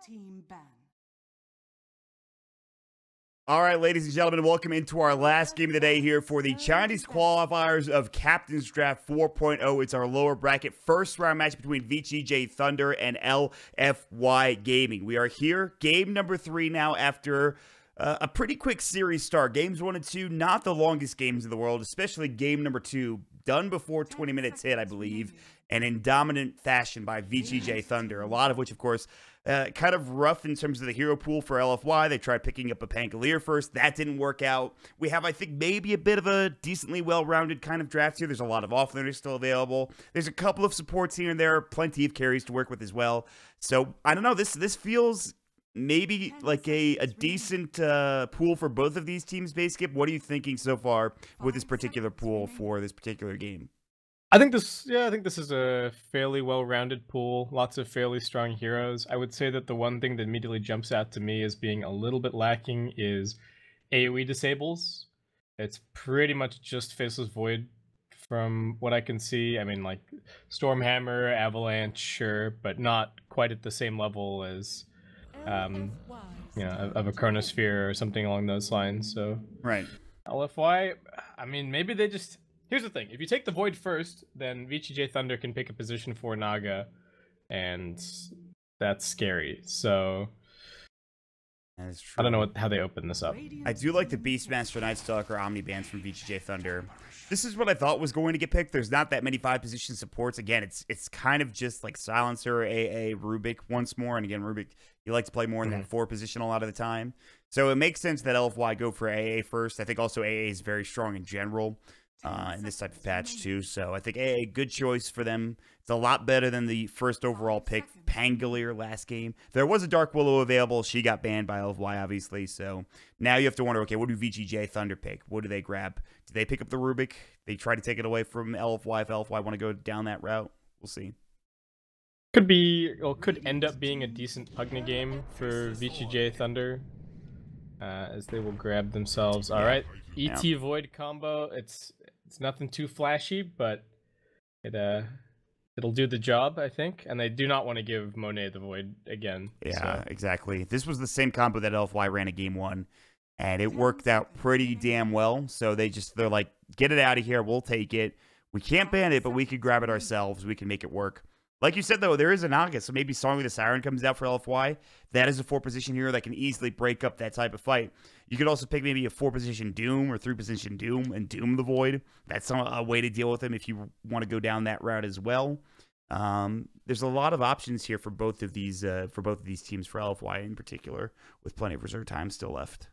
Team ban. All right, ladies and gentlemen, welcome into our last game of the day here for the Chinese qualifiers of Captain's Draft 4.0. It's our lower bracket first round match between VGJ.Thunder and LFY Gaming. We are here, game number 3 now after a pretty quick series start. Games 1 and 2, not the longest games in the world, especially game number 2, done before 20 minutes hit, I believe, and in dominant fashion by VGJ.Thunder. A lot of which, of course, kind of rough in terms of the hero pool for LFY. They tried picking up a Pangolier first. That didn't work out. We have, I think, maybe a bit of a decently well-rounded kind of draft here. There's a lot of offlaners still available. There's a couple of supports here and there. Plenty of carries to work with as well. So, I don't know. This feels maybe like a decent pool for both of these teams, Baseskip. What are you thinking so far with this particular pool for this particular game? I think this is a fairly well-rounded pool. Lots of fairly strong heroes. I would say that the one thing that immediately jumps out to me as being a little bit lacking is AoE disables. It's pretty much just Faceless Void from what I can see. I mean, like Stormhammer, Avalanche, sure, but not quite at the same level as you know, of a Chronosphere or something along those lines. So right, LFY, I mean, maybe they just. Here's the thing, if you take the Void first, then VGJ.Thunder can pick a position for Naga, and that's scary. So that is true. I don't know how they open this up. I do like the Beastmaster, Nightstalker, Omnibans from VGJ.Thunder. This is what I thought was going to get picked. There's not that many 5-position supports. Again, it's kind of just like Silencer, AA, Rubik once more. And again, Rubik, you like to play more in that 4 position a lot of the time. So it makes sense that LFY go for AA first. I think also AA is very strong in general. In this type of patch too, so I think a good choice for them. It's a lot better than the first overall pick, Pangolier, last game. There was a Dark Willow available. She got banned by LFY, obviously, so now you have to wonder, okay, what do VGJ.Thunder pick? What do they grab? Do they pick up the Rubik? They try to take it away from LFY if LFY want to go down that route. We'll see. Could be, or could end up being a decent Pugna game for VGJ.Thunder, as they will grab themselves. All right, ET Void combo. It's nothing too flashy, but it'll do the job, I think. And they do not want to give Monet the Void again. Yeah, exactly. This was the same combo that LFY ran in game 1, and it worked out pretty damn well. So they're like, get it out of here. We'll take it. We can't ban it, but we could grab it ourselves. We can make it work. Like you said, though, there is a Naga, so maybe Song of the Siren comes out for LFY. That is a 4-position hero that can easily break up that type of fight. You could also pick maybe a 4-position Doom or 3-position Doom and Doom the Void. That's a way to deal with him if you want to go down that route as well. There's a lot of options here for both of these teams, for LFY in particular, with plenty of reserve time still left.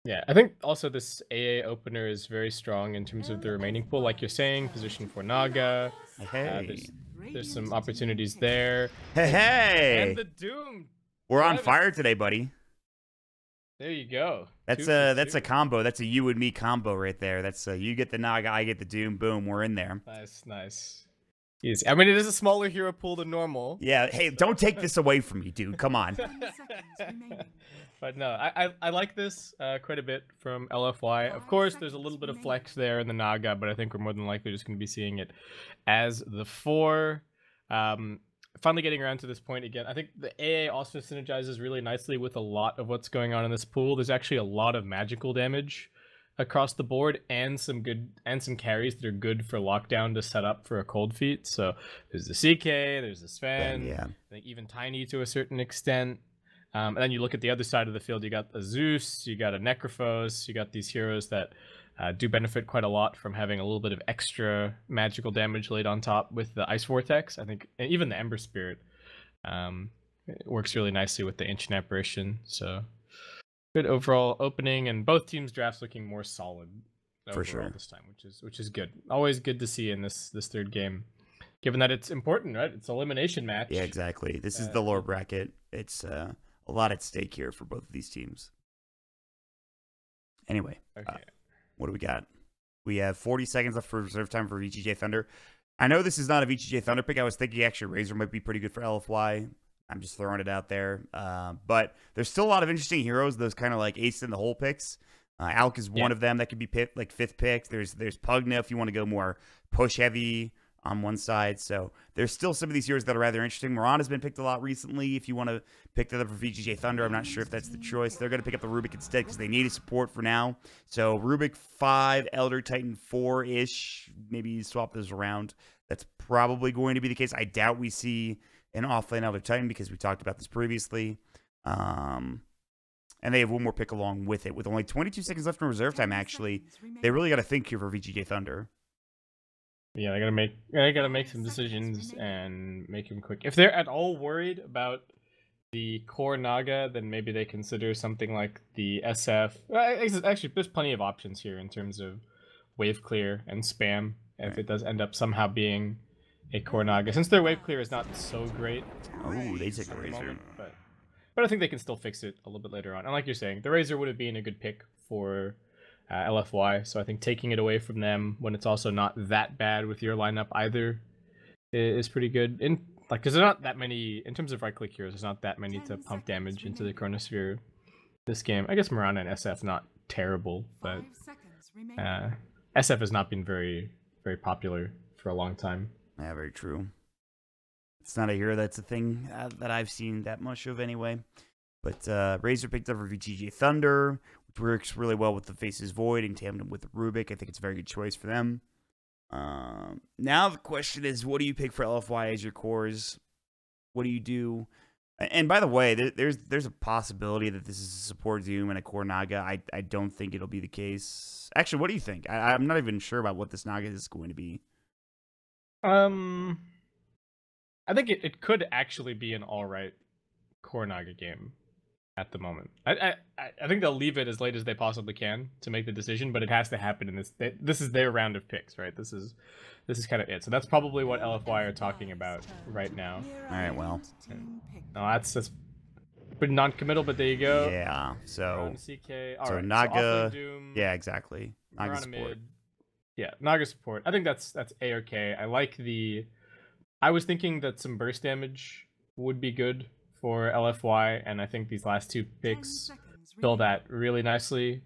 Yeah, I think also this AA opener is very strong in terms of the remaining pool. Like you're saying, position for Naga. Hey. There's some opportunities there. Hey! And the Doom. We're on fire today, buddy. There you go. That's a combo. That's a you and me combo right there. That's you get the Naga, I get the Doom. Boom, we're in there. Nice. Easy. I mean, it is a smaller hero pool than normal. Yeah. Hey, don't take this away from me, dude. Come on. But no, I like this quite a bit from LFY. Of course, there's a little bit of flex there in the Naga, but I think we're more than likely just going to be seeing it as the 4. Finally getting around to this point again. I think the AA also synergizes really nicely with a lot of what's going on in this pool. There's actually a lot of magical damage across the board, and some carries that are good for lockdown to set up for a cold feat. So there's the CK, there's the Sven, I think even Tiny to a certain extent. And then you look at the other side of the field, you got a Zeus, you got a Necrophos, you got these heroes that do benefit quite a lot from having a little bit of extra magical damage laid on top with the Ice Vortex. I think even the Ember Spirit it works really nicely with the Ancient Apparition. So good overall opening, and both teams' drafts looking more solid for sure this time, which is good. Always good to see in this third game, given that it's important, right? It's an elimination match. Yeah, exactly. This is the lower bracket. It's a lot at stake here for both of these teams. Anyway, what do we got? We have 40 seconds left for reserve time for VGJ.Thunder. I know this is not a VGJ.Thunder pick. I was thinking actually Razor might be pretty good for LFY. I'm just throwing it out there. But there's still a lot of interesting heroes, those kind of like ace in the hole picks. Alk is one of them that could be picked, like 5th pick. There's Pugna if you want to go more push heavy. on one side. So there's still some of these heroes that are rather interesting. Mirana's been picked a lot recently. If you want to pick that up for VGJ.Thunder, I'm not sure if that's the choice. They're going to pick up the Rubik instead because they need a support for now. So Rubik 5, Elder Titan 4-ish. Maybe you swap those around. That's probably going to be the case. I doubt we see an offlane Elder Titan because we talked about this previously. And they have one more pick along with it. With only 22 seconds left in reserve time, actually, they really got to think here for VGJ.Thunder. Yeah, they gotta make some decisions and make them quick. If they're at all worried about the core Naga, then maybe they consider something like the SF. Actually, there's plenty of options here in terms of wave clear and spam. If it does end up somehow being a core Naga, since their wave clear is not so great. Oh, they took a Razor. But I think they can still fix it a little bit later on. And like you're saying, the Razor would have been a good pick for LFY, so I think taking it away from them when it's also not that bad with your lineup either is pretty good. Because there's not that many, in terms of right-click heroes, there's not that many to pump damage into the Chronosphere this game. I guess Mirana and SF not terrible, but SF has not been very, very popular for a long time. Yeah, very true. It's not a hero that's a thing that I've seen that much of anyway. But Razor picked up for VGJ.Thunder, which works really well with the Faces Void in tandem with Rubik. I think it's a very good choice for them. Now the question is, what do you pick for LFY as your cores? What do you do? And by the way, there's a possibility that this is a support Doom and a core Naga. I don't think it'll be the case. Actually, what do you think? I'm not even sure about what this Naga is going to be. I think it could actually be an alright core Naga game at the moment. I think they'll leave it as late as they possibly can to make the decision, but it has to happen in this. This is their round of picks, right? This is kind of it. So that's probably what LFY are talking about right now. All right, well. No, that's pretty non-committal, but there you go. Yeah. So CK. So right, Naga. so Doom, yeah, exactly. Naga support. Mid. Yeah, Naga support. I think that's A-okay. I like the. I was thinking that some burst damage would be good for LFY, and I think these last two picks fill that really nicely.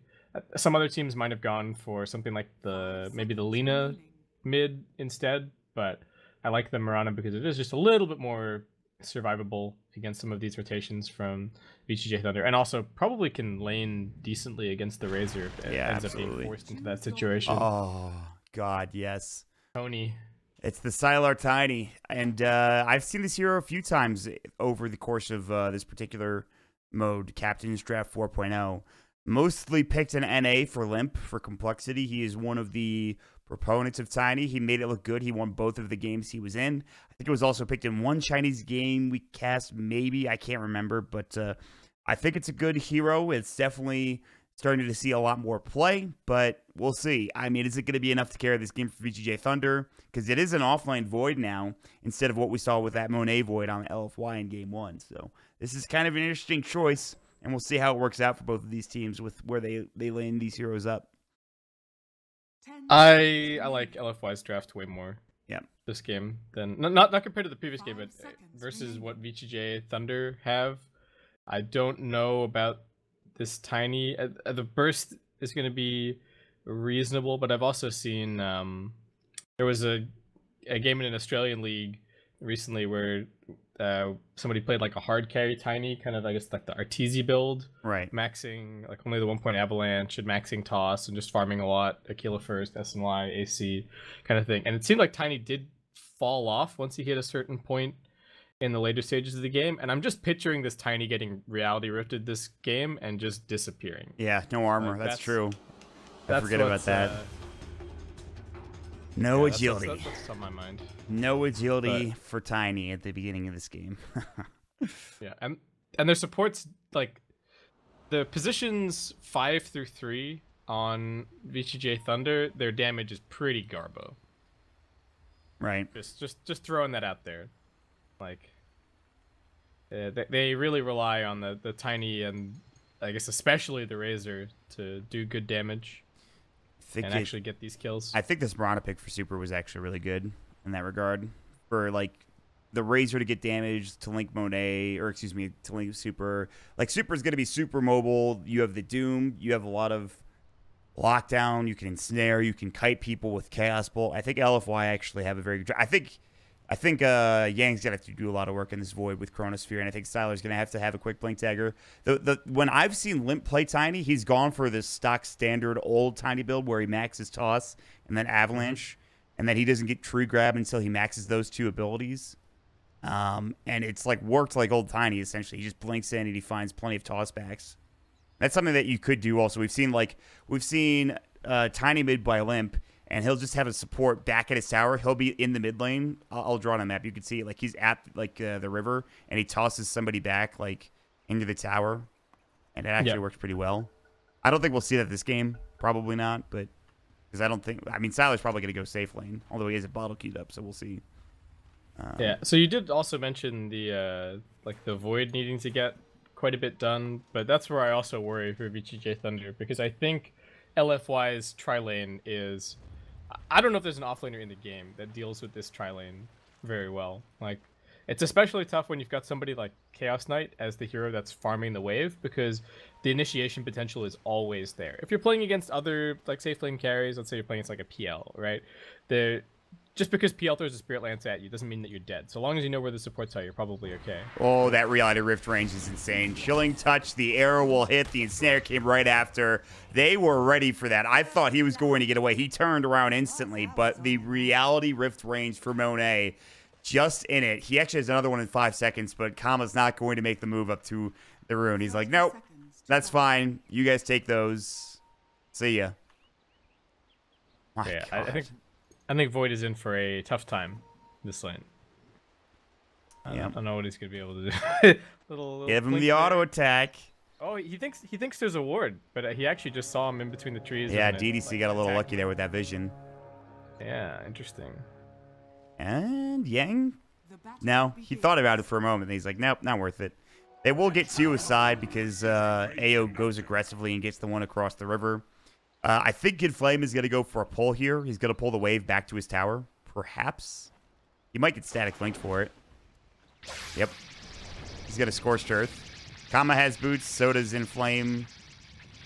Some other teams might have gone for something like maybe the Lina mid instead, but I like the Mirana because it is just a little bit more survivable against some of these rotations from VGJ.Thunder, and also probably can lane decently against the Razor if it ends up being forced into that situation. Oh, God, yes. Tony. It's the Sylar Tiny, and I've seen this hero a few times over the course of this particular mode, Captain's Draft 4.0. Mostly picked an NA for Limp, for complexity. He is one of the proponents of Tiny. He made it look good. He won both of the games he was in. I think it was also picked in one Chinese game we cast, maybe. I can't remember, but I think it's a good hero. It's definitely starting to see a lot more play, but we'll see. I mean, is it going to be enough to carry this game for VGJ.Thunder? Because it is an offline Void now, instead of what we saw with that Monet Void on LFY in Game 1. So this is kind of an interesting choice, and we'll see how it works out for both of these teams with where they lane these heroes up. I like LFY's draft way more. Yeah. This game than not compared to the previous game, but versus what VGJ.Thunder have. I don't know about this Tiny. The burst is going to be reasonable, but I've also seen there was a game in an Australian league recently where somebody played like a hard carry Tiny, kind of I guess like the Arteezy build, right? Maxing like only the 1-point avalanche and maxing toss and just farming a lot, Aquila first, SNY, AC kind of thing. And it seemed like Tiny did fall off once he hit a certain point in the later stages of the game, and I'm just picturing this Tiny getting reality rifted this game and just disappearing. Yeah, no armor. That's true. I forget about that. No agility. That's what's on my mind. No agility for Tiny at the beginning of this game. Yeah, and their supports, like the positions 5 through 3 on VGJ.Thunder, their damage is pretty garbo. Right. Just throwing that out there. Like they really rely on the Tiny and I guess especially the Razor to do good damage and actually get these kills. I think this Mirana pick for Super was actually really good in that regard. For like the Razor to get damage, to link Monet, or excuse me, to link Super. Like Super is going to be super mobile. You have the Doom. You have a lot of lockdown, you can ensnare, you can kite people with Chaos Bolt. I think LFY actually have a very good... I think Yang's gonna have to do a lot of work in this Void with Chronosphere, and I think Styler's gonna have to have a quick blink dagger. When I've seen Limp play Tiny, he's gone for this stock standard old Tiny build where he maxes Toss and then Avalanche, and then he doesn't get Tree Grab until he maxes those two abilities. And it's like worked like old Tiny essentially. He just blinks in and he finds plenty of toss backs. That's something that you could do also. We've seen Tiny mid by Limp, and he'll just have a support back at his tower. He'll be in the mid lane. I'll draw on a map. You can see it. Like he's at like the river, and he tosses somebody back like into the tower, and it actually works pretty well. I don't think we'll see that this game. Probably not, but because I don't think. I mean, Siler's probably going to go safe lane, although he has a bottle queued up, so we'll see. Yeah. So you did also mention the like the Void needing to get quite a bit done, but that's where I also worry for VGJ.Thunder, because I think LFY's tri-lane is... I don't know if there's an offlaner in the game that deals with this tri-lane very well. Like, it's especially tough when you've got somebody like Chaos Knight as the hero that's farming the wave, because the initiation potential is always there. If you're playing against other like safe lane carries, let's say you're playing against like a PL, right? Just because PL throws a Spirit Lance at you doesn't mean that you're dead. So long as you know where the supports are, you're probably okay. Oh, that Reality Rift range is insane. Chilling Touch, the arrow will hit. The Ensnare came right after. They were ready for that. I thought he was going to get away. He turned around instantly, but the Reality Rift range for Monet, just in it. He actually has another one in 5 seconds, but Kama's not going to make the move up to the rune. He's like, nope, that's fine. You guys take those. See ya. Yeah, I think Void is in for a tough time this lane. I don't know what he's gonna be able to do. little Give him the auto attack. Oh, he thinks there's a ward, but he actually just saw him in between the trees. Yeah, DDC got a little lucky there with that vision. Yeah, interesting. And Yang? No, he thought about it for a moment. And he's like, nope, not worth it. They will get two aside because AO goes aggressively and gets the one across the river. I think Kid Flame is going to go for a pull here. He's going to pull the wave back to his tower, perhaps. He might get static linked for it. Yep. He's got a Scorched Earth. Kama has boots, so does Inflame.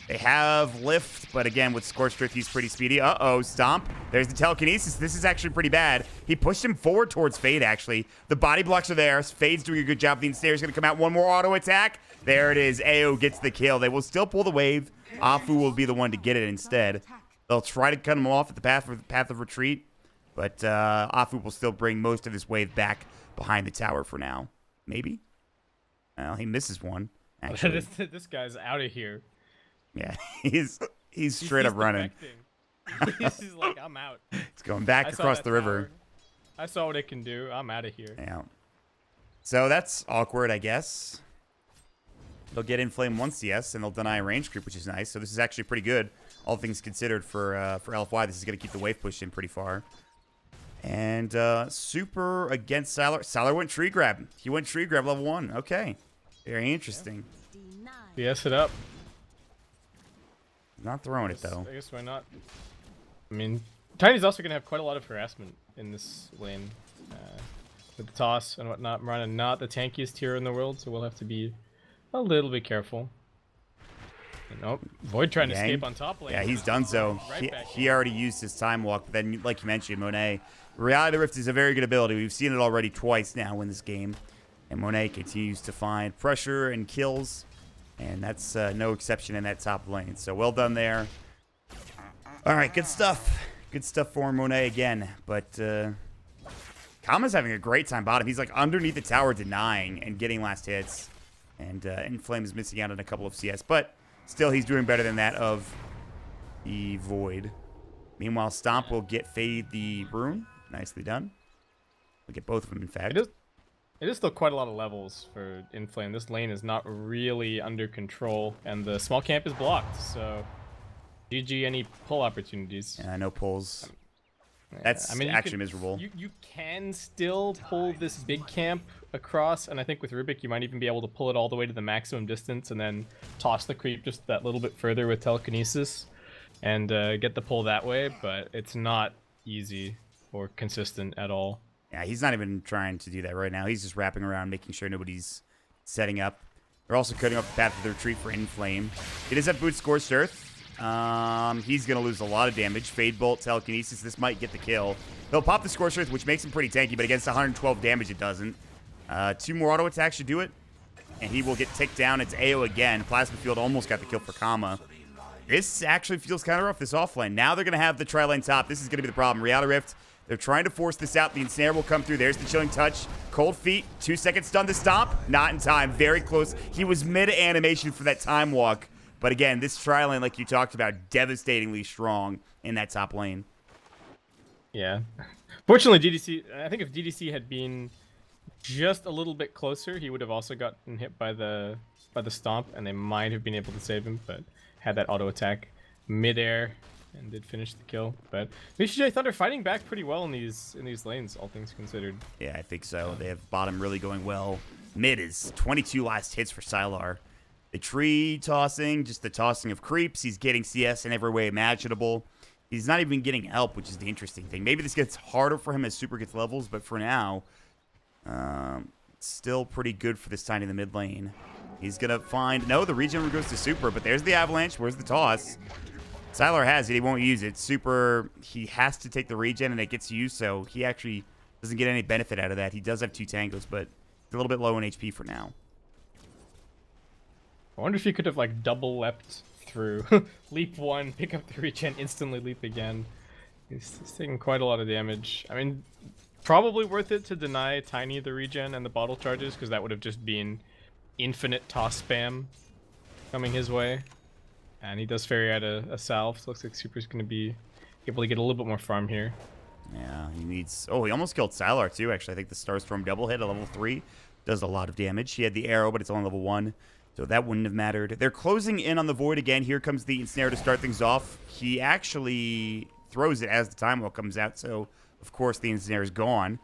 They have lift, but again, with Scorched Earth, he's pretty speedy. Uh-oh, Stomp. There's the telekinesis. This is actually pretty bad. He pushed him forward towards Fade, actually. The body blocks are there. Fade's doing a good job. The Ensnare's going to come out. One more auto attack. There it is. AO gets the kill. They will still pull the wave. Afu will be the one to get it instead. They'll try to cut him off at the path of retreat, but Afu will still bring most of his wave back behind the tower for now. Maybe? Well, he misses one, actually. This guy's out of here. Yeah, he's straight up running. He's like, I'm out. It's going back across the river. I saw what it can do. I'm out of here. Yeah. So that's awkward, I guess. They'll get Inflame 1 CS, and they'll deny range creep, which is nice. So this is actually pretty good, all things considered, for LFY. This is going to keep the wave pushed in pretty far. And Super against Siler. Siler went Tree Grab. He went Tree Grab level 1. Okay. Very interesting. Yes, it up. Not throwing it, though. I guess why not? I mean, Tiny's also going to have quite a lot of harassment in this lane. With the toss and whatnot. Mirana not the tankiest hero in the world, so we'll have to be a little bit careful. Nope. Void trying to escape on top lane. Yeah, he's done so. He already used his time walk, but then, like you mentioned, Monet. Reality Rift is a very good ability. We've seen it already twice now in this game. And Monet continues to find pressure and kills. And that's no exception in that top lane. So well done there. All right, good stuff. Good stuff for Monet again. But Kama's having a great time bottom. He's like underneath the tower denying and getting last hits. And Inflame is missing out on a couple of CS. But still, he's doing better than that of the Void. Meanwhile, Stomp will get Fade the Rune. Nicely done. We'll get both of them, in fact. It is still quite a lot of levels for Inflame. This lane is not really under control, and the small camp is blocked, so GG any pull opportunities. Yeah, no pulls. That's actually miserable. You can still pull this big camp across, and I think with Rubik you might even be able to pull it all the way to the maximum distance and then toss the creep just that little bit further with telekinesis and get the pull that way, but it's not easy or consistent at all. Yeah, he's not even trying to do that right now. He's just wrapping around, making sure nobody's setting up. They're also cutting off the path of the retreat for Inflame. He does have Boots Scorched Earth. He's going to lose a lot of damage. Fade Bolt, Telekinesis. This might get the kill. He'll pop the Scorched Earth, which makes him pretty tanky, but against 112 damage, it doesn't. 2 more auto attacks should do it. And he will get ticked down. It's AO again. Plasma Field almost got the kill for Kama. This actually feels kind of rough, this offlane. Now they're going to have the tri-lane top. This is going to be the problem. Reality Rift, they're trying to force this out. The Ensnare will come through. There's the Chilling Touch. Cold Feet, 2 seconds stun to stomp. Not in time. Very close. He was mid-animation for that time walk. But again, this tri-lane, like you talked about, devastatingly strong in that top lane. Yeah. Fortunately, DDC, I think if DDC had been just a little bit closer, he would have also gotten hit by the stomp, and they might have been able to save him, but had that auto attack midair and did finish the kill. But VGJ.Thunder fighting back pretty well in these lanes, all things considered. Yeah, I think so. They have bottom really going well. Mid is 22 last hits for Sylar. The tree tossing, just the tossing of creeps. He's getting CS in every way imaginable. He's not even getting help, which is the interesting thing. Maybe this gets harder for him as Super gets levels, but for now, still pretty good for this Tiny in the mid lane. He's going to find... No, the regen goes to Super, but there's the Avalanche. Where's the toss? Sylar has it. He won't use it. Super, he has to take the regen, and it gets used, so he actually doesn't get any benefit out of that. He does have 2 tangos, but a little bit low in HP for now. I wonder if he could have, like, double leapt through. Leap 1, pick up the regen, instantly leap again. He's taking quite a lot of damage. I mean, probably worth it to deny Tiny the regen and the bottle charges, because that would have just been infinite toss spam coming his way. And he does ferry out a salve, so looks like Super's going to be able to get a little bit more farm here. Yeah, he needs... Oh, he almost killed Sylar, too, actually. I think the Starstorm double hit at level 3 does a lot of damage. He had the arrow, but it's only level 1. So that wouldn't have mattered. They're closing in on the Void again. Here comes the Ensnare to start things off. He actually throws it as the time walk comes out. So, of course, the Ensnare is gone.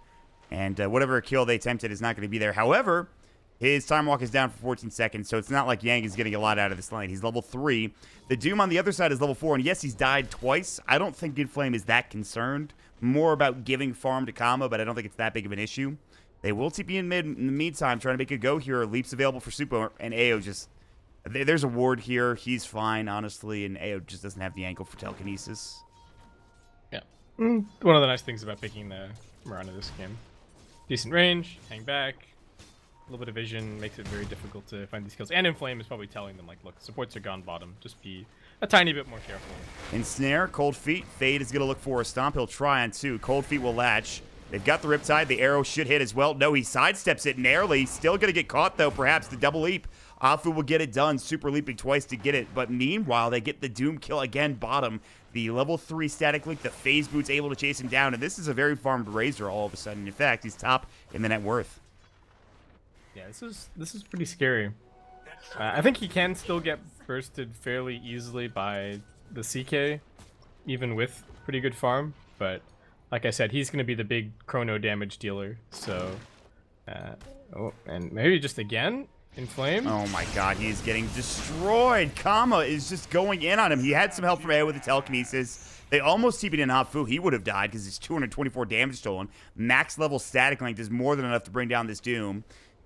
And whatever kill they attempted is not going to be there. However, his time walk is down for 14 seconds. So it's not like Yang is getting a lot out of this lane. He's level 3. The Doom on the other side is level 4. And yes, he's died twice. I don't think Good Flame is that concerned. More about giving farm to Kama, but I don't think it's that big of an issue. They will TP in mid in the meantime, trying to make a go here. Leaps available for Super, and AO just... There's a ward here. He's fine, honestly, and AO just doesn't have the ankle for telekinesis. Yeah. One of the nice things about picking the Mirana this game. Decent range, hang back, a little bit of vision, makes it very difficult to find these kills. And Inflame is probably telling them, like, look, supports are gone bottom. Just be a tiny bit more careful. Ensnare, Cold Feet. Fade is going to look for a stomp. He'll try on 2. Cold Feet will latch. They've got the Riptide. The arrow should hit as well. No, he sidesteps it narrowly. Still going to get caught, though, perhaps. The double leap. Afu will get it done. Super leaping twice to get it. But meanwhile, they get the Doom kill again, bottom. The level 3 static link. The Phase Boot's able to chase him down. And this is a very farmed Razor all of a sudden. In fact, he's top in the net worth. Yeah, this is pretty scary. I think he can still get bursted fairly easily by the CK, even with pretty good farm. But... like I said, he's going to be the big chrono damage dealer, so... oh, and maybe just again? Inflame? Oh my god, he is getting destroyed! Kama is just going in on him. He had some help from AO with the telekinesis. They almost TP'd in Hafu. He would have died because he's 224 damage stolen. Max level static length is more than enough to bring down this Doom.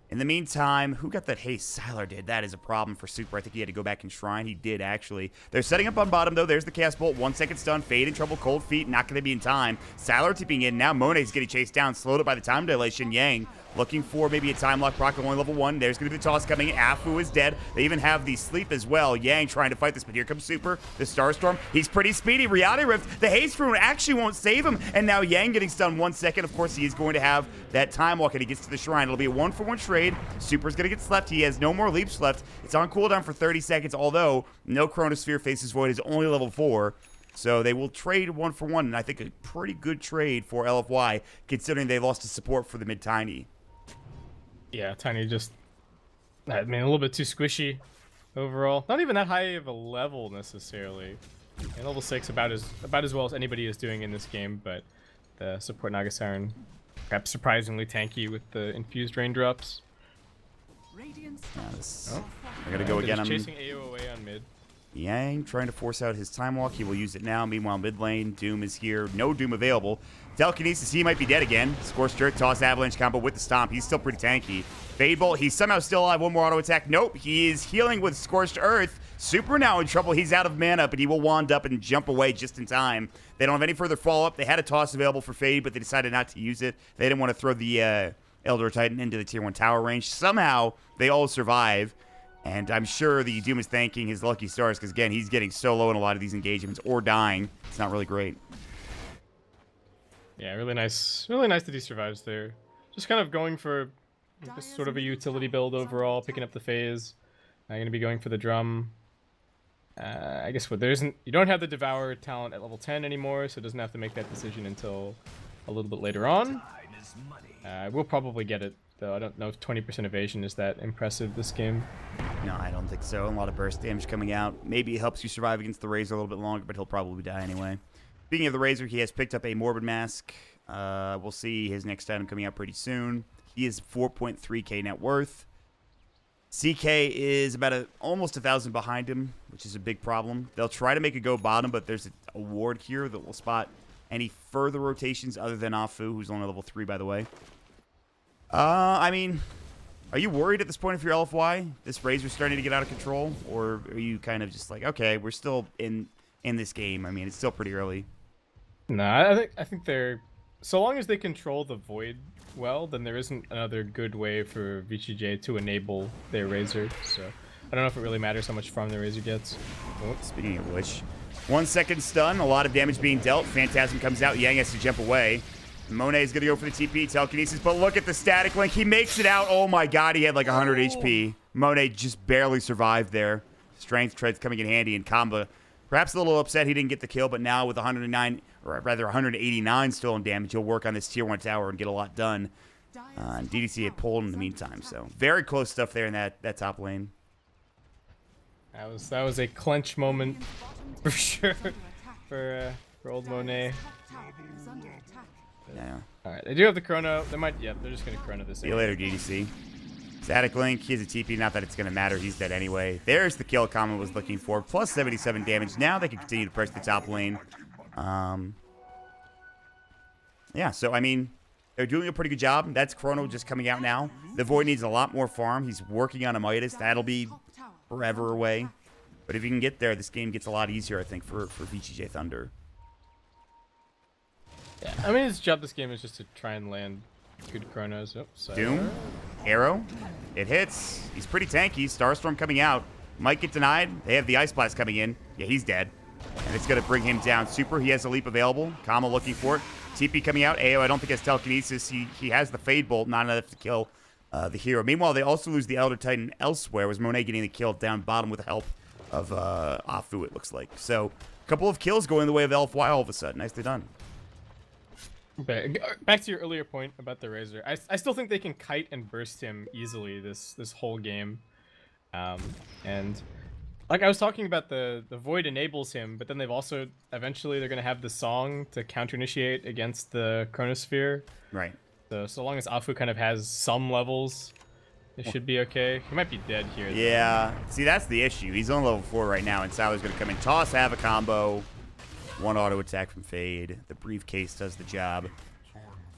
In the meantime, who got that haste? Sylar did. That is a problem for Super. I think he had to go back and Shrine. He did, actually. They're setting up on bottom, though. There's the Cast Bolt. 1 second stun. Fade in trouble. Cold Feet. Not going to be in time. Sylar tipping in. Now Monet's getting chased down. Slowed up by the time dilation. Yang looking for maybe a time lock proc, only level 1. There's going to be the toss coming in. Afu is dead. They even have the sleep as well. Yang trying to fight this, but here comes Super. The Starstorm. He's pretty speedy. Reality Rift. The haste rune actually won't save him. And now Yang getting stunned 1 second. Of course, he is going to have that time walk and he gets to the Shrine. It'll be a 1-for-1 trade. Super's going to get slept. He has no more leaps left. It's on cooldown for 30 seconds, although no Chronosphere faces Void is only level 4. So they will trade 1-for-1, and I think a pretty good trade for LFY, considering they lost his support for the mid-Tiny. Yeah, Tiny just, I mean, a little bit too squishy overall. Not even that high of a level necessarily. And level 6 about as well as anybody is doing in this game, but the support Naga Siren perhaps surprisingly tanky with the infused raindrops. Yes. We're gonna go again. I'm chasing AO away on mid. Yang trying to force out his time walk. He will use it now. Meanwhile, mid lane, Doom is here. No Doom available. Telekinesis, he might be dead again. Scorched Earth, toss Avalanche combo with the stomp. He's still pretty tanky. Fade Bolt, he's somehow still alive. One more auto attack. Nope, he is healing with Scorched Earth. Super now in trouble. He's out of mana, but he will wand up and jump away just in time. They don't have any further follow-up. They had a toss available for Fade, but they decided not to use it. They didn't want to throw the Elder Titan into the Tier 1 tower range. Somehow, they all survive. And I'm sure the Doom is thanking his lucky stars because, again, he's getting so low in a lot of these engagements or dying. It's not really great. Yeah, really nice that he survives there. Just kind of going for just sort of a utility build overall, picking up the phase. I'm going to be going for the drum. I guess you don't have the Devour talent at level 10 anymore, so it doesn't have to make that decision until a little bit later on. We'll probably get it, though. I don't know if 20% evasion is that impressive this game. No, I don't think so. A lot of burst damage coming out. Maybe it helps you survive against the Razor a little bit longer, but he'll probably die anyway. Speaking of the Razor, he has picked up a Morbid Mask. We'll see his next item coming out pretty soon. He is 4.3k net worth. CK is about almost 1,000 behind him, which is a big problem. They'll try to make a go bottom, but there's a ward here that will spot any further rotations other than Afu, who's only level 3, by the way. I mean, are you worried at this point if you're LFY? This Razor's starting to get out of control? Or are you kind of just like, okay, we're still in this game? I mean, it's still pretty early. No, I think they're... So long as they control the Void well, then there isn't another good way for VGJ to enable their Razor. So I don't know if it really matters how much farm the Razor gets. Oh, speaking of which, 1 second stun, a lot of damage being dealt. Phantasm comes out, Yang has to jump away. Monet is going to go for the TP, telekinesis, but look at the static link. He makes it out. Oh my god, he had like 100 HP. Monet just barely survived there. Strength treads coming in handy, and Kamba perhaps a little upset he didn't get the kill, but now with 109, or rather 189 still in damage, he'll work on this Tier 1 tower and get a lot done. And DDC had pulled in the meantime, so very close stuff there in that top lane. That was a clench moment for sure for old Monet. Yeah. All right, they do have the chrono. They're just gonna chrono this. See you later, DDC. Static Link, he has a TP, not that it's going to matter, he's dead anyway. There's the kill Kama was looking for, plus 77 damage. Now they can continue to press the top lane. Yeah, so, I mean, they're doing a pretty good job. That's Chrono just coming out now. The Void needs a lot more farm. He's working on a Midas. That'll be forever away. But if you can get there, this game gets a lot easier, I think, for VGJ.Thunder. Yeah, I mean, his job this game is just to try and land good chronos. Oh, Doom, arrow, it hits. He's pretty tanky. Starstorm coming out. Might get denied. They have the Ice Blast coming in. Yeah, he's dead. And it's going to bring him down. Super, he has a leap available. Kama looking for it. TP coming out. AO, I don't think has telekinesis. He has the Fade Bolt, not enough to kill the hero. Meanwhile, they also lose the Elder Titan elsewhere, was Monet getting the kill down bottom with the help of Afu, it looks like. So, a couple of kills going the way of LFY all of a sudden. Nicely done. Back to your earlier point about the Razor. I still think they can kite and burst him easily this whole game. And like I was talking about, the Void enables him, but then they've also eventually they're going to have the Song to counter-initiate against the Chronosphere. Right. So long as Afu kind of has some levels, it should be okay. He might be dead here. Yeah. See, that's the issue. He's on level 4 right now, and Sally's going to come in, toss, have a combo. One auto attack from Fade. The briefcase does the job.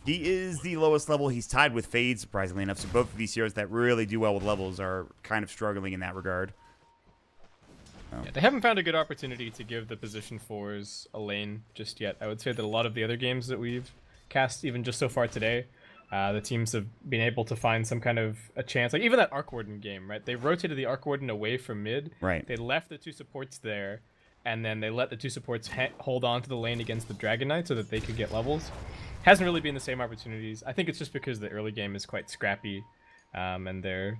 He is the lowest level. He's tied with Fade, surprisingly enough. So both of these heroes that really do well with levels are kind of struggling in that regard. Oh. Yeah, they haven't found a good opportunity to give the position 4s a lane just yet. I would say that a lot of the other games that we've cast, even just so far today, the teams have been able to find some kind of a chance. Like even that Arc Warden game, right? They rotated the Arc Warden away from mid. Right. They left the 2 supports there. And then they let the 2 supports hold on to the lane against the Dragon Knight so that they could get levels. Hasn't really been the same opportunities. I think it's just because the early game is quite scrappy, and they're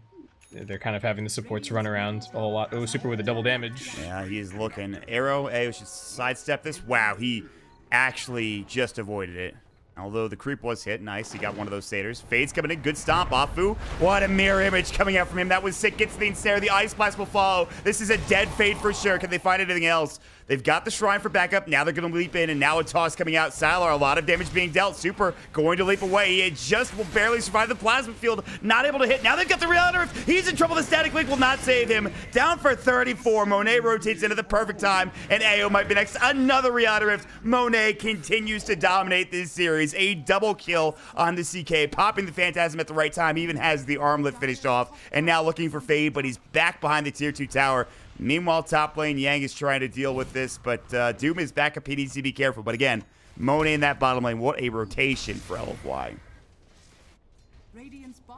kind of having the supports run around a whole lot. Oh, Super with the double damage. Yeah, he is looking. Arrow, we should sidestep this. Wow, he actually just avoided it. Although the creep was hit. Nice, he got one of those satyrs. Fade's coming in, good stomp. Afu, what a mirror image coming out from him. That was sick, gets the ensnare. The Ice Blast will follow. This is a dead Fade for sure. Can they find anything else? They've got the Shrine for backup. Now they're going to leap in, and now a toss coming out. Salar, a lot of damage being dealt. Super going to leap away. He just will barely survive the plasma field. Not able to hit. Now they've got the Reality Rift. He's in trouble. The Static Link will not save him. Down for 34. Monet rotates into the perfect time, and AO might be next. Another Reality Rift. Monet continues to dominate this series. A double kill on the CK, popping the Phantasm at the right time. He even has the armlet finished off, and now looking for Fade, but he's back behind the tier 2 tower. Meanwhile, top lane, Yang is trying to deal with this, but Doom is back up. He needs to be careful. But again, Monet in that bottom lane, what a rotation for LFY.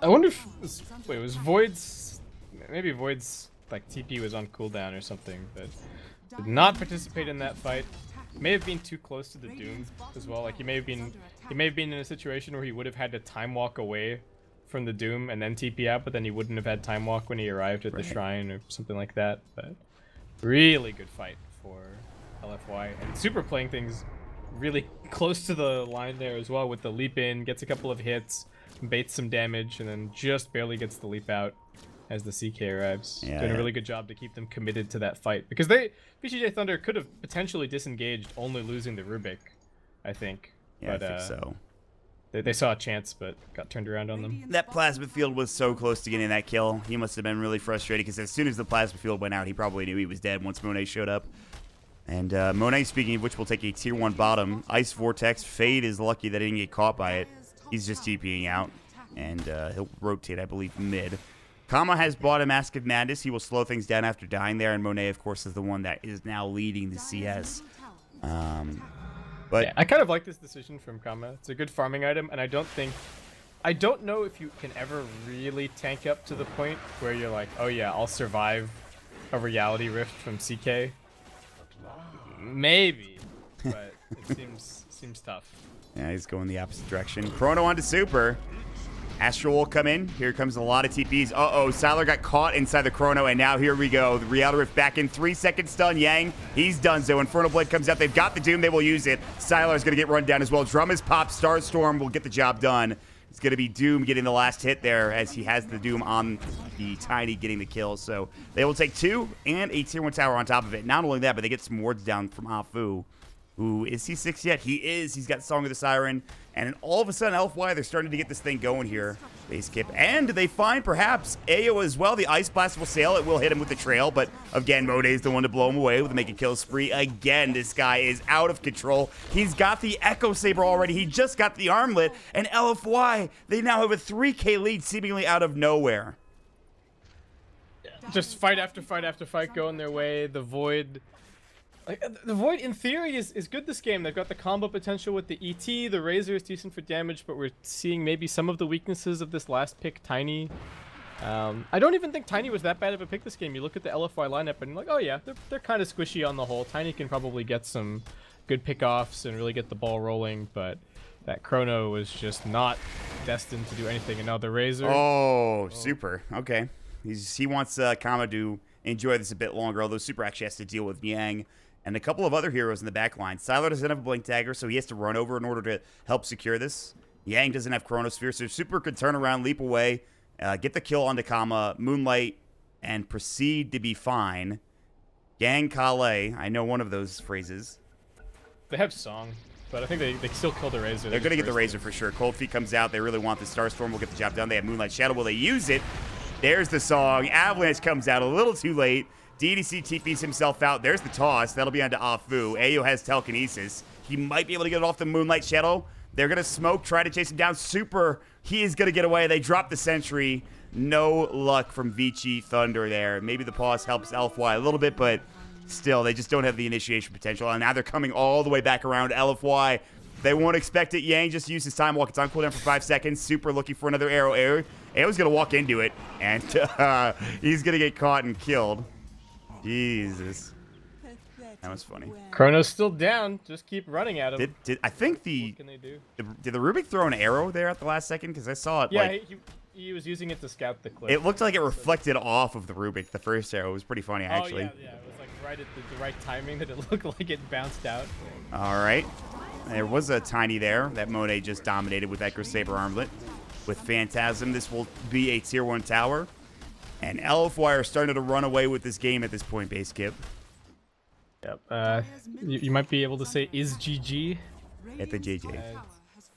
I wonder if it was Void's, maybe Void's like TP was on cooldown or something, but did not participate in that fight. May have been too close to the Doom as well. Like he may have been in a situation where he would have had to time walk away from the Doom and then TP out, but then he wouldn't have had time walk when he arrived at the shrine or something like that. But really good fight for LFY, and Super playing things really close to the line there as well with the leap in, gets a couple of hits, baits some damage, and then just barely gets the leap out as the CK arrives. Yeah, doing a really good job to keep them committed to that fight, because VGJ.Thunder could have potentially disengaged, only losing the Rubik, I think. Yeah, but, I think so. They saw a chance, but got turned around on them. That plasma field was so close to getting that kill. He must have been really frustrated, because as soon as the plasma field went out, he probably knew he was dead once Monet showed up. And Monet, speaking of which, will take a tier 1 bottom. Ice Vortex. Fade is lucky that he didn't get caught by it. He's just TPing out, and he'll rotate, I believe, mid. Kama has bought a Mask of Madness. He will slow things down after dying there, and Monet, of course, is the one that is now leading the CS. But yeah, I kind of like this decision from Kama. It's a good farming item, and I don't know if you can ever really tank up to the point where you're like, oh yeah, I'll survive a reality rift from CK. Maybe, but it seems tough. Yeah, he's going the opposite direction. Chrono onto Super. Astral will come in. Here comes a lot of TPs. Uh-oh, Siler got caught inside the Chrono, and now here we go. The Reality Rift back in. 3 seconds stun. Yang, he's done so. Infernal Blade comes out. They've got the Doom. They will use it. Siler is going to get run down as well. Drum is popped. Starstorm will get the job done. It's going to be Doom getting the last hit there, as he has the Doom on the Tiny getting the kill. So they will take 2 and a tier 1 tower on top of it. Not only that, but they get some wards down from Afu. Ooh, is he 6 yet? He is. He's got Song of the Siren. And all of a sudden, LFY, they're starting to get this thing going here. Base kip. And they find, perhaps, AO as well. The Ice Blast will sail. It will hit him with the trail. But, again, Monet is the one to blow him away with a make a kill spree. Again, this guy is out of control. He's got the Echo Saber already. He just got the armlet. And LFY, they now have a 3K lead seemingly out of nowhere. Just fight after fight after fight going their way. The Void... Like, the Void, in theory, is good this game. They've got the combo potential with the ET. The Razor is decent for damage, but we're seeing maybe some of the weaknesses of this last pick, Tiny. I don't even think Tiny was that bad of a pick this game. You look at the LFY lineup and you're like, oh yeah, they're kind of squishy on the whole. Tiny can probably get some good pickoffs and really get the ball rolling, but that Chrono was just not destined to do anything. And now the Razor... Oh, Super. Okay. He wants Kama to enjoy this a bit longer, although Super actually has to deal with Yang and a couple of other heroes in the back line. Siler doesn't have a Blink Dagger, so he has to run over in order to help secure this. Yang doesn't have Chronosphere, so Super could turn around, leap away, get the kill onto Kama, Moonlight, and proceed to be fine. Gang Kale, I know one of those phrases. They have Song, but I think they still kill the Razor. They're going to get the Razor for sure. Cold Feet comes out. They really want the Starstorm. Will get the job done. They have Moonlight Shadow. Will they use it? There's the Song. Avalanche comes out a little too late. DDC TPs himself out. There's the toss. That'll be onto Afu. Ayo has Telekinesis. He might be able to get it off the Moonlight Shadow. They're going to smoke, try to chase him down. Super, he is going to get away. They drop the sentry. No luck from VG.Thunder there. Maybe the pause helps LFY a little bit, but still, they just don't have the initiation potential. And now they're coming all the way back around to LFY. They won't expect it. Yang just used his time walk. It's on cooldown for 5 seconds. Super looking for another arrow. Ayo's going to walk into it, and he's going to get caught and killed. Jesus. That was funny. Chrono's still down. Just keep running at him. I think what can they do? Did the Rubik throw an arrow there at the last second? Because I saw it. Yeah, like, he was using it to scout the cliff. It looked like it reflected off of the Rubik. The first arrow. It was pretty funny, actually. Oh, yeah. It was like right at the right timing that it looked like it bounced out. All right. There was a Tiny there that Monet just dominated with Echo Saber Armlet. With Phantasm, this will be a tier 1 tower. And LFY are starting to run away with this game at this point, Base Kip. Yep. You might be able to say, is GG? At the JJ.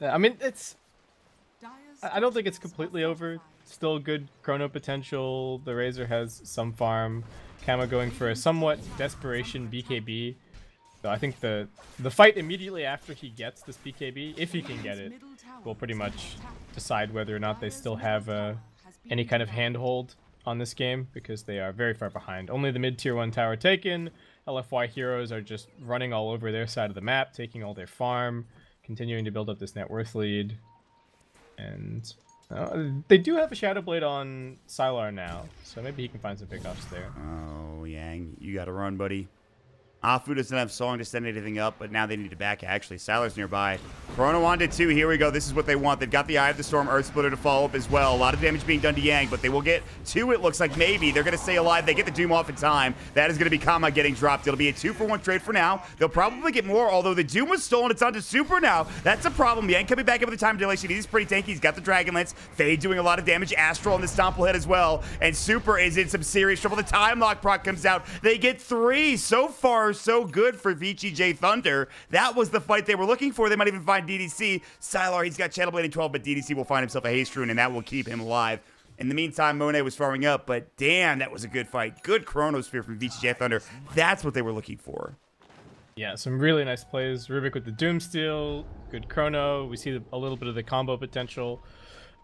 I mean, I don't think it's completely over. Still good Chrono potential. The Razor has some farm. Kama going for a somewhat desperation BKB. So I think the fight immediately after he gets this BKB, if he can get it, will pretty much decide whether or not they still have any kind of handhold on this game because they are very far behind. Only the mid tier 1 tower taken. LFY heroes are just running all over their side of the map, taking all their farm, continuing to build up this net worth lead. And they do have a Shadow Blade on Sylar now, so maybe he can find some pickoffs there. Oh, Yang, you gotta run, buddy. Afu doesn't have Song to send anything up, but now they need to back, actually. Sylar's nearby. Chrono on to 2. Here we go. This is what they want. They've got the Eye of the Storm Earth Splitter to follow up as well. A lot of damage being done to Yang, but they will get 2, it looks like, maybe. They're going to stay alive. They get the Doom off in time. That is going to be Kama getting dropped. It'll be a 2-for-1 trade for now. They'll probably get more, although the Doom was stolen. It's onto Super now. That's a problem. Yang coming back up with the time dilation. He's pretty tanky. He's got the Dragon Lance. Fade doing a lot of damage. Astral on the Stomplehead as well. And Super is in some serious trouble. The Time Lock proc comes out. They get 3. So far, so good for VGJ.Thunder. That was the fight they were looking for. They might even find DDC. Sylar, he's got Channel Blade in 12, but DDC will find himself a Haste Rune, and that will keep him alive. In the meantime, Monet was farming up, but damn, that was a good fight. Good Chronosphere from VGJ.Thunder. That's what they were looking for. Yeah, some really nice plays. Rubik with the Doomsteel, good Chrono. We see a little bit of the combo potential.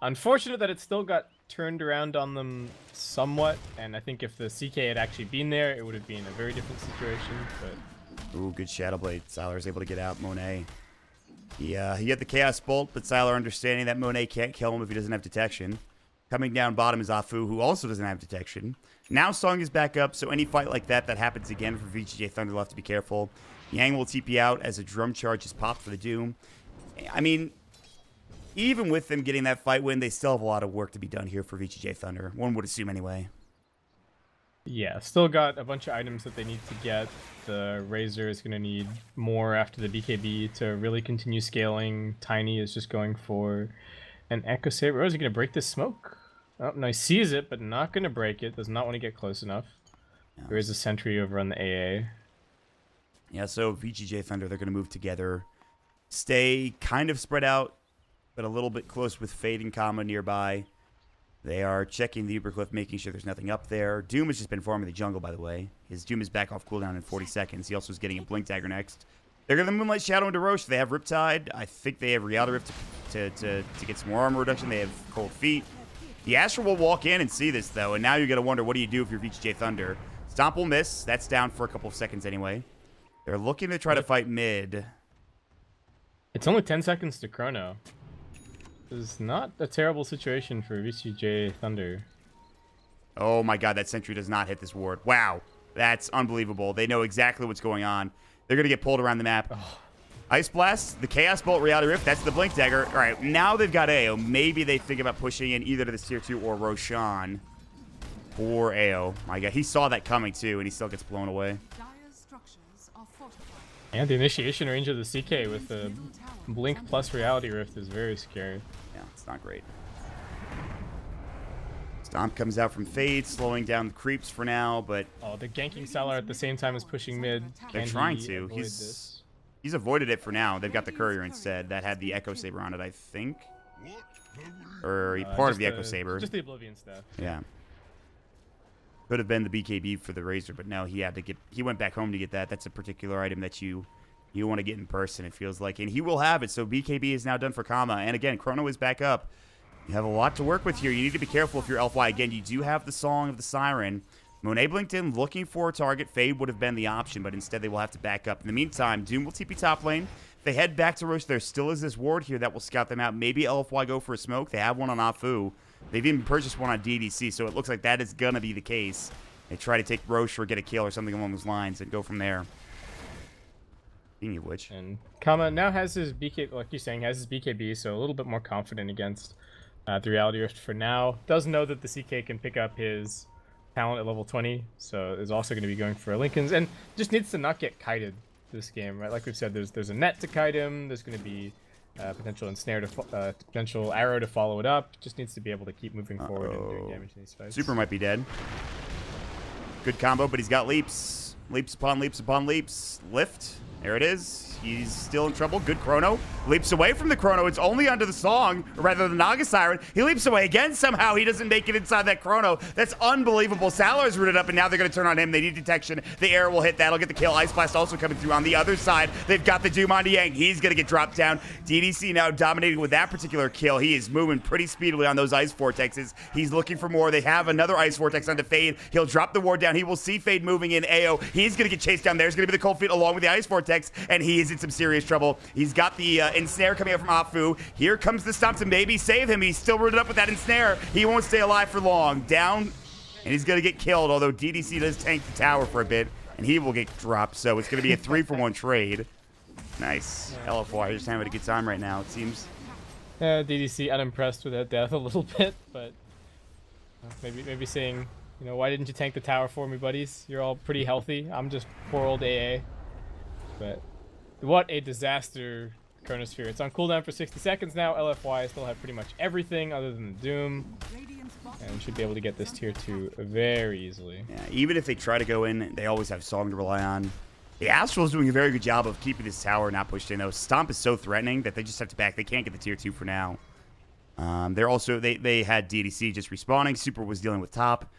Unfortunate that it still got turned around on them somewhat, and I think if the CK had actually been there, it would have been a very different situation, but... Ooh, good Shadow Blade. Sylar is able to get out Monet. He had the Chaos Bolt, but Sylar understanding that Monet can't kill him if he doesn't have detection. Coming down bottom is Afu, who also doesn't have detection. Now Song is back up, so any fight like that happens again for VGJ.Thunder, will have to be careful. Yang will TP out as a drum charge is popped for the Doom. I mean, even with them getting that fight win, they still have a lot of work to be done here for VGJ.Thunder. One would assume anyway. Yeah, still got a bunch of items that they need to get. The Razor is going to need more after the BKB to really continue scaling. Tiny is just going for an Echo Saber. Oh, is he going to break this smoke? Oh, no, he sees it, but not going to break it. Does not want to get close enough. No. There is a sentry over on the AA. Yeah, so VGJ.Thunder, they're going to move together. Stay kind of spread out, but a little bit close with Fade and Kama nearby. They are checking the Ubercliff, making sure there's nothing up there. Doom has just been farming the jungle, by the way. His Doom is back off cooldown in 40 seconds. He also is getting a Blink Dagger next. They're going to Moonlight Shadow into Roche. They have Riptide. I think they have Reality Rift to get some more armor reduction. They have Cold Feet. The Astral will walk in and see this, though. And now you're going to wonder, what do you do if you're VGJ.Thunder? Stomp will miss. That's down for a couple of seconds anyway. They're looking to try to fight mid. It's only 10 seconds to Chrono. This is not a terrible situation for VGJ.Thunder. Oh my god, that sentry does not hit this ward. Wow, that's unbelievable. They know exactly what's going on. They're going to get pulled around the map. Oh. Ice Blast, the Chaos Bolt, Reality Rift, that's the Blink Dagger. All right, now they've got AO. Maybe they think about pushing in either to this tier 2 or Roshan. Poor AO. My god, he saw that coming too, and he still gets blown away. And the initiation range of the CK with the Blink plus Reality Rift is very scary. Yeah, it's not great. Stomp comes out from Fade, slowing down the creeps for now, but... Oh, they're ganking Sylar at the same time as pushing mid. They're trying to. He's avoided it for now. They've got the Courier instead. That had the Echo Saber on it, I think. Or part of the Echo Saber. Just the Oblivion stuff. Yeah. Could have been the BKB for the Razor, but no, he had to get... He went back home to get that. That's a particular item that you want to get in person, it feels like. And he will have it, so BKB is now done for Kama. And again, Chrono is back up. You have a lot to work with here. You need to be careful if you're LFY. Again, you do have the Song of the Siren. Monet blinked in, looking for a target. Fade would have been the option, but instead they will have to back up. In the meantime, Doom will TP top lane. If they head back to Roche, there still is this ward here that will scout them out. Maybe LFY go for a smoke. They have one on Afu. They've even purchased one on DDC, so it looks like that is going to be the case. They try to take Roche or get a kill or something along those lines and go from there. Speaking of which. And Kama now has his BK, like you're saying, has his BKB, so a little bit more confident against the Reality Rift for now. Does know that the CK can pick up his talent at level 20, so is also going to be going for Lincoln's, and just needs to not get kited this game, right? Like we've said, there's a net to kite him. There's going to be potential ensnare to potential arrow to follow it up. Just needs to be able to keep moving forward and doing damage in these fights. Super might be dead. Good combo, but he's got leaps. Leaps upon leaps upon leaps. Lift. There it is. He's still in trouble. Good chrono. Leaps away from the chrono. It's only under the song, or rather the Naga Siren. He leaps away again. Somehow he doesn't make it inside that chrono. That's unbelievable. Salar's rooted up, and now they're going to turn on him. They need detection. The air will hit. That'll get the kill. Ice Blast also coming through on the other side. They've got the Doom onto Yang. He's going to get dropped down. DDC now dominating with that particular kill. He is moving pretty speedily on those Ice Vortexes. He's looking for more. They have another Ice Vortex onto Fade. He'll drop the ward down. He will see Fade moving in. AO. He's going to get chased down. There's going to be the Cold Feet along with the Ice Vortex, and he is in some serious trouble. He's got the ensnare coming out from Afu. Here comes the stomp to maybe save him. He's still rooted up with that ensnare. He won't stay alive for long. Down, and he's going to get killed, although DDC does tank the tower for a bit, and he will get dropped. So it's going to be a 3-for-1 trade. Nice. LFY just having a good time right now, it seems. DDC unimpressed with that death a little bit, but maybe saying, you know, why didn't you tank the tower for me, buddies? You're all pretty healthy. I'm just poor old AA. But what a disaster, Chronosphere. It's on cooldown for 60 seconds now. LFY still have pretty much everything other than the Doom. And should be able to get this tier 2 very easily. Yeah, even if they try to go in, they always have Song to rely on. The Astral is doing a very good job of keeping this tower not pushed in, though. Stomp is so threatening that they just have to back. They can't get the tier 2 for now. They're also, they had DDC just respawning. Super was dealing with top.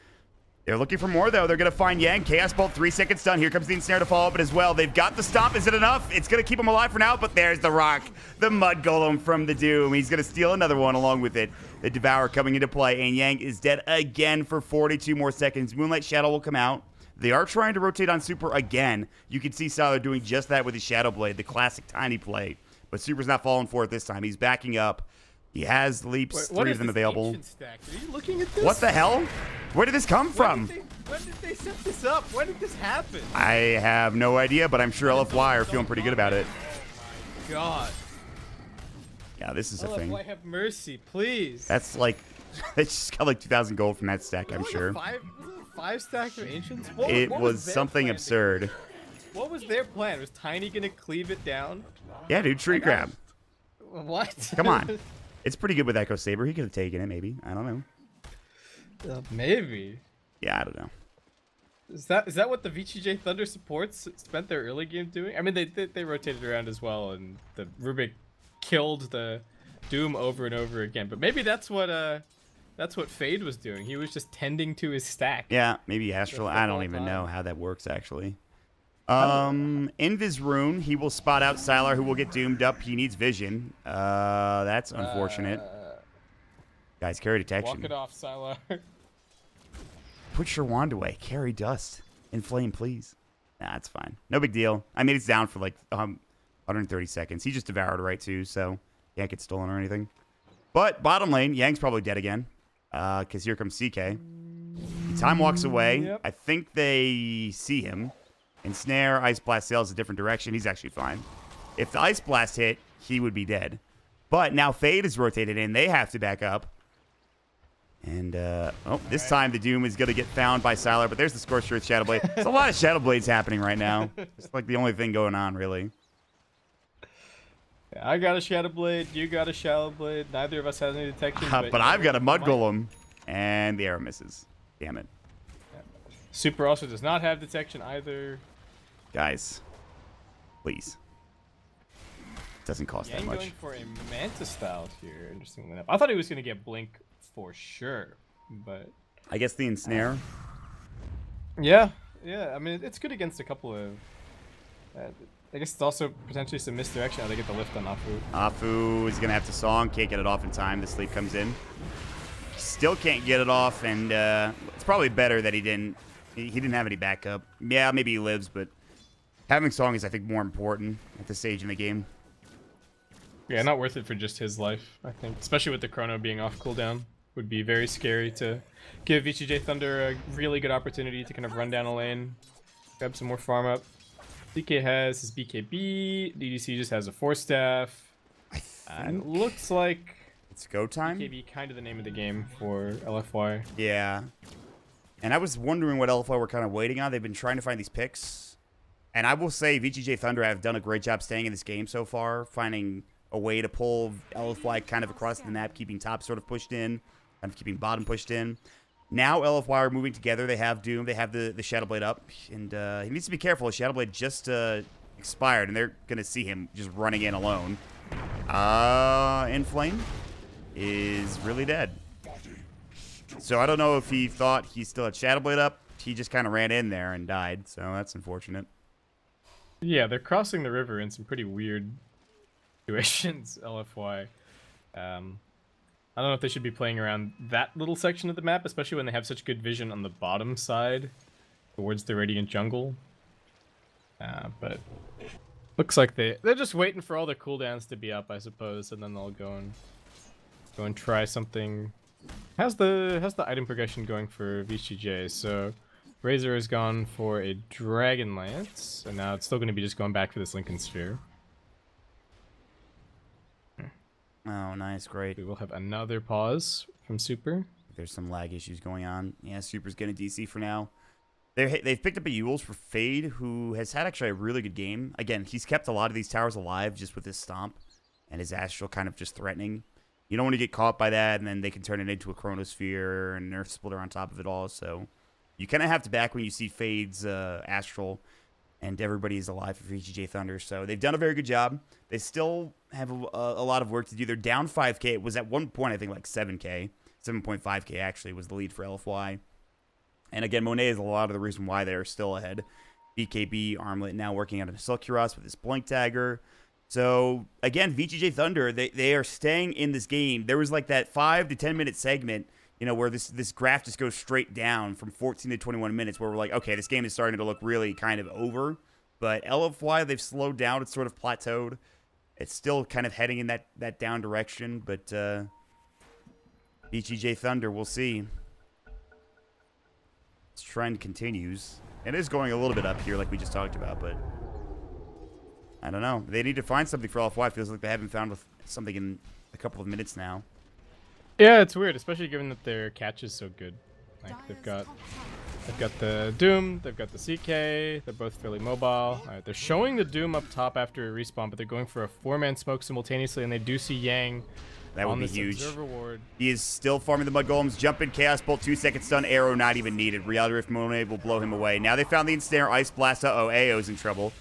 They're looking for more, though. They're going to find Yang. Chaos Bolt, 3 seconds done. Here comes the ensnare to follow up as well. They've got the stomp. Is it enough? It's going to keep him alive for now, but there's the rock. The Mud Golem from the Doom. He's going to steal another one along with it. The Devour coming into play, and Yang is dead again for 42 more seconds. Moonlight Shadow will come out. They are trying to rotate on Super again. You can see Sylar doing just that with his Shadow Blade, the classic tiny play. But Super's not falling for it this time. He's backing up. He has leaps, 3 of them available. Stack? Are you looking at this? What the hell? Where did this come from? When did they set this up? When did this happen? I have no idea, but I'm sure LFY are feeling pretty good about it. Oh my God. Yeah, this is a thing. LFY have mercy, please. That's like, they just got like 2,000 gold from that stack, I'm sure. Was it 5 stack of Ancients? It was something absurd. What was their plan? Was Tiny gonna cleave it down? Yeah, dude, tree grab. What? Come on. It's pretty good with Echo Saber. He could have taken it, maybe. I don't know. Maybe. Yeah, I don't know. Is that what the VGJ.Thunder supports spent their early game doing? I mean, they rotated around as well, and the Rubik killed the Doom over and over again. But maybe that's what Fade was doing. He was just tending to his stack. Yeah, maybe Astral. I don't even know how that works actually. Invis Rune, he will spot out Sylar, who will get doomed up. He needs vision. That's unfortunate. Guys, carry detection. Walk it off, Sylar. Put your wand away. Carry dust. Inflame, please. Nah, it's fine. No big deal. I mean, it's down for like 130 seconds. He just devoured right too, so can't get stolen or anything. But bottom lane, Yang's probably dead again. Because here comes CK. Time walks away. Yep. I think they see him. Ensnare, Ice Blast sails a different direction. He's actually fine. If the Ice Blast hit, he would be dead. But now Fade is rotated in. They have to back up. And, this time the Doom is going to get found by Sylar. But there's the Scorched Earth Shadow Blade. There's a lot of Shadow Blades happening right now. It's like the only thing going on, really. Yeah, I got a Shadow Blade. You got a Shadow Blade. Neither of us has any detection. But I've got a Mud Golem. And the arrow misses. Damn it. Super also does not have detection either. Guys, please. It doesn't cost that much. Going for a Manta style here. Interestingly enough. I thought he was going to get Blink for sure, but I guess the Ensnare. Yeah. I mean, it's good against a couple of. I guess it's also potentially some misdirection how they get the lift on Afu. Afu is going to have to song. Can't get it off in time. The sleep comes in. Still can't get it off, and it's probably better that he didn't. He didn't have any backup. Yeah, maybe he lives, but having song is, I think, more important at this stage in the game. Yeah, not worth it for just his life, I think. Especially with the chrono being off cooldown. Would be very scary to give VGJ.Thunder a really good opportunity to kind of run down a lane, grab some more farm up. DK has his BKB. DDC just has a 4-staff. And it looks like it's go time. BKB kind of the name of the game for LFY. Yeah. And I was wondering what LFY were kind of waiting on. They've been trying to find these picks. And I will say VGJ.Thunder have done a great job staying in this game so far, finding a way to pull LFY kind of across the map, keeping top sort of pushed in, kind of keeping bottom pushed in. Now LFY are moving together. They have Doom. They have the Shadow Blade up. And he needs to be careful. Shadow Blade just expired, and they're going to see him just running in alone. Inflame is really dead. So I don't know if he thought he still had Shadowblade up. He just kind of ran in there and died, so that's unfortunate. Yeah, they're crossing the river in some pretty weird situations, LFY. I don't know if they should be playing around that little section of the map, especially when they have such good vision on the bottom side towards the Radiant Jungle. But looks like they're just waiting for all their cooldowns to be up, I suppose, and then they'll go and try something. How's the item progression going for VGJ? So Razor has gone for a Dragon Lance, and now it's still going to be just going back for this Lincoln Sphere. Oh, nice, great. We will have another pause from Super. There's some lag issues going on. Yeah, Super's getting DC for now. They've picked up a Yules for Fade, who has had actually a really good game. Again, he's kept a lot of these towers alive just with his Stomp and his Astral kind of just threatening. You don't want to get caught by that, and then they can turn it into a Chronosphere and Nerf Splitter on top of it all. So you kind of have to back when you see Fade's Astral, and everybody's alive for VGJ.Thunder. So they've done a very good job. They still have a lot of work to do. They're down 5K. It was at one point, I think, like 7K. 7.5K actually was the lead for LFY. And again, Monet is a lot of the reason why they're still ahead. BKB, Armlet now working on a Silkuros with his Blink Dagger. So, again, VGJ.Thunder, they are staying in this game. There was like that 5 to 10 minute segment, you know, where this graph just goes straight down from 14 to 21 minutes, where we're like, okay, this game is starting to look really kind of over. But LFY, they've slowed down. It's sort of plateaued. It's still kind of heading in that down direction. But VGJ.Thunder, we'll see. This trend continues. It is going a little bit up here like we just talked about, but I don't know. They need to find something for LFY. It feels like they haven't found something in a couple of minutes now. Yeah, it's weird, especially given that their catch is so good. Like they've got the Doom, they've got the CK, they're both fairly mobile. All right, they're showing the Doom up top after a respawn, but they're going for a 4-man smoke simultaneously, and they do see Yang. That would be huge. He is still farming the Mud Golems. Jump in, Chaos Bolt, 2-second stun, arrow not even needed. Reality Rift Monet will blow him away. Now they found the Ensnare, Ice Blast. Uh-oh, AO's in trouble.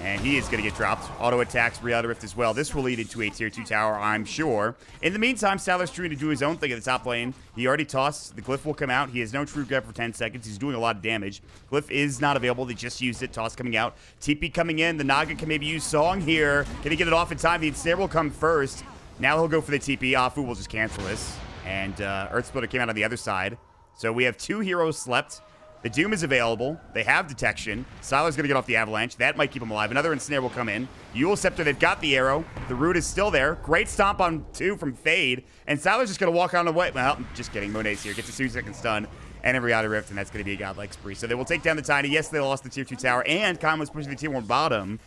And he is going to get dropped. Auto attacks, Reality Rift as well. This will lead into a tier 2 tower, I'm sure. In the meantime, Salar's trying to do his own thing at the top lane. He already tossed. The Glyph will come out. He has no True Grab for 10 seconds. He's doing a lot of damage. Glyph is not available. They just used it. Toss coming out. TP coming in. The Naga can maybe use Song here. Can he get it off in time? The Ensnare will come first. Now he'll go for the TP. Afu will just cancel this. And Earth Splitter came out on the other side. So we have 2 heroes slept. The Doom is available. They have detection. Sylar's going to get off the Avalanche. That might keep him alive. Another Ensnare will come in. Eul Scepter, they've got the arrow. The Root is still there. Great stomp on 2 from Fade. And Sylar's just going to walk on the way. Well, just kidding. Monet's here. Gets a 2-second stun. And every Reality Rift, and that's going to be a godlike spree. So they will take down the Tiny. Yes, they lost the tier 2 tower. And Kaima's pushing the tier 1 bottom.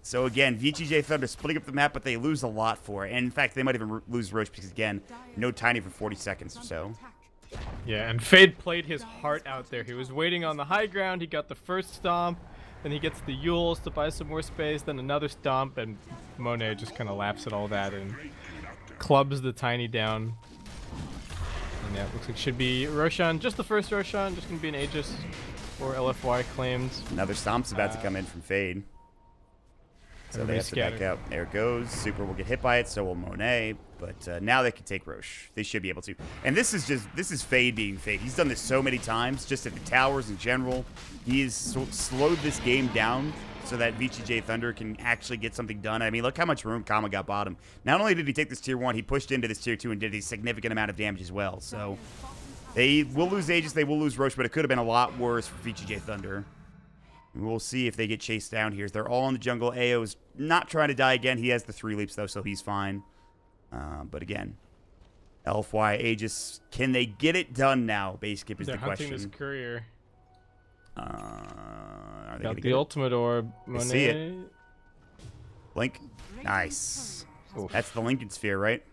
So again, VGJ.Thunder splitting up the map, but they lose a lot for it. And in fact, they might even lose Roach because, again, no Tiny for 40 seconds or so. Yeah, and Fade played his heart out there. He was waiting on the high ground. He got the first stomp. Then he gets the Yules to buy some more space. Then another stomp, and Monet just kind of laughs at all that and clubs the Tiny down. And yeah, it looks like it should be Roshan. Just the first Roshan. Just going to be an Aegis or LFY claims. Another stomp's about to come in from Fade. So they have to back out. There it goes. Super will get hit by it, so will Monet. But now they can take Roche. They should be able to. And this is Fade being Fade. He's done this so many times, just at the towers in general. He has slowed this game down so that VGJ.Thunder can actually get something done. I mean, look how much room Kama got bottom. Not only did he take this tier 1, he pushed into this tier 2 and did a significant amount of damage as well. So they will lose Aegis, they will lose Roche, but it could have been a lot worse for VGJ.Thunder. We'll see if they get chased down here. They're all in the jungle. AO's not trying to die again. He has the 3 leaps, though, so he's fine. But again, LFY, Aegis, can they get it done now? Base skip is the question. They're hunting this courier. Are they got the ultimate orb. Monet. See it. Link. Nice. Oof. That's the Lincoln Sphere, right?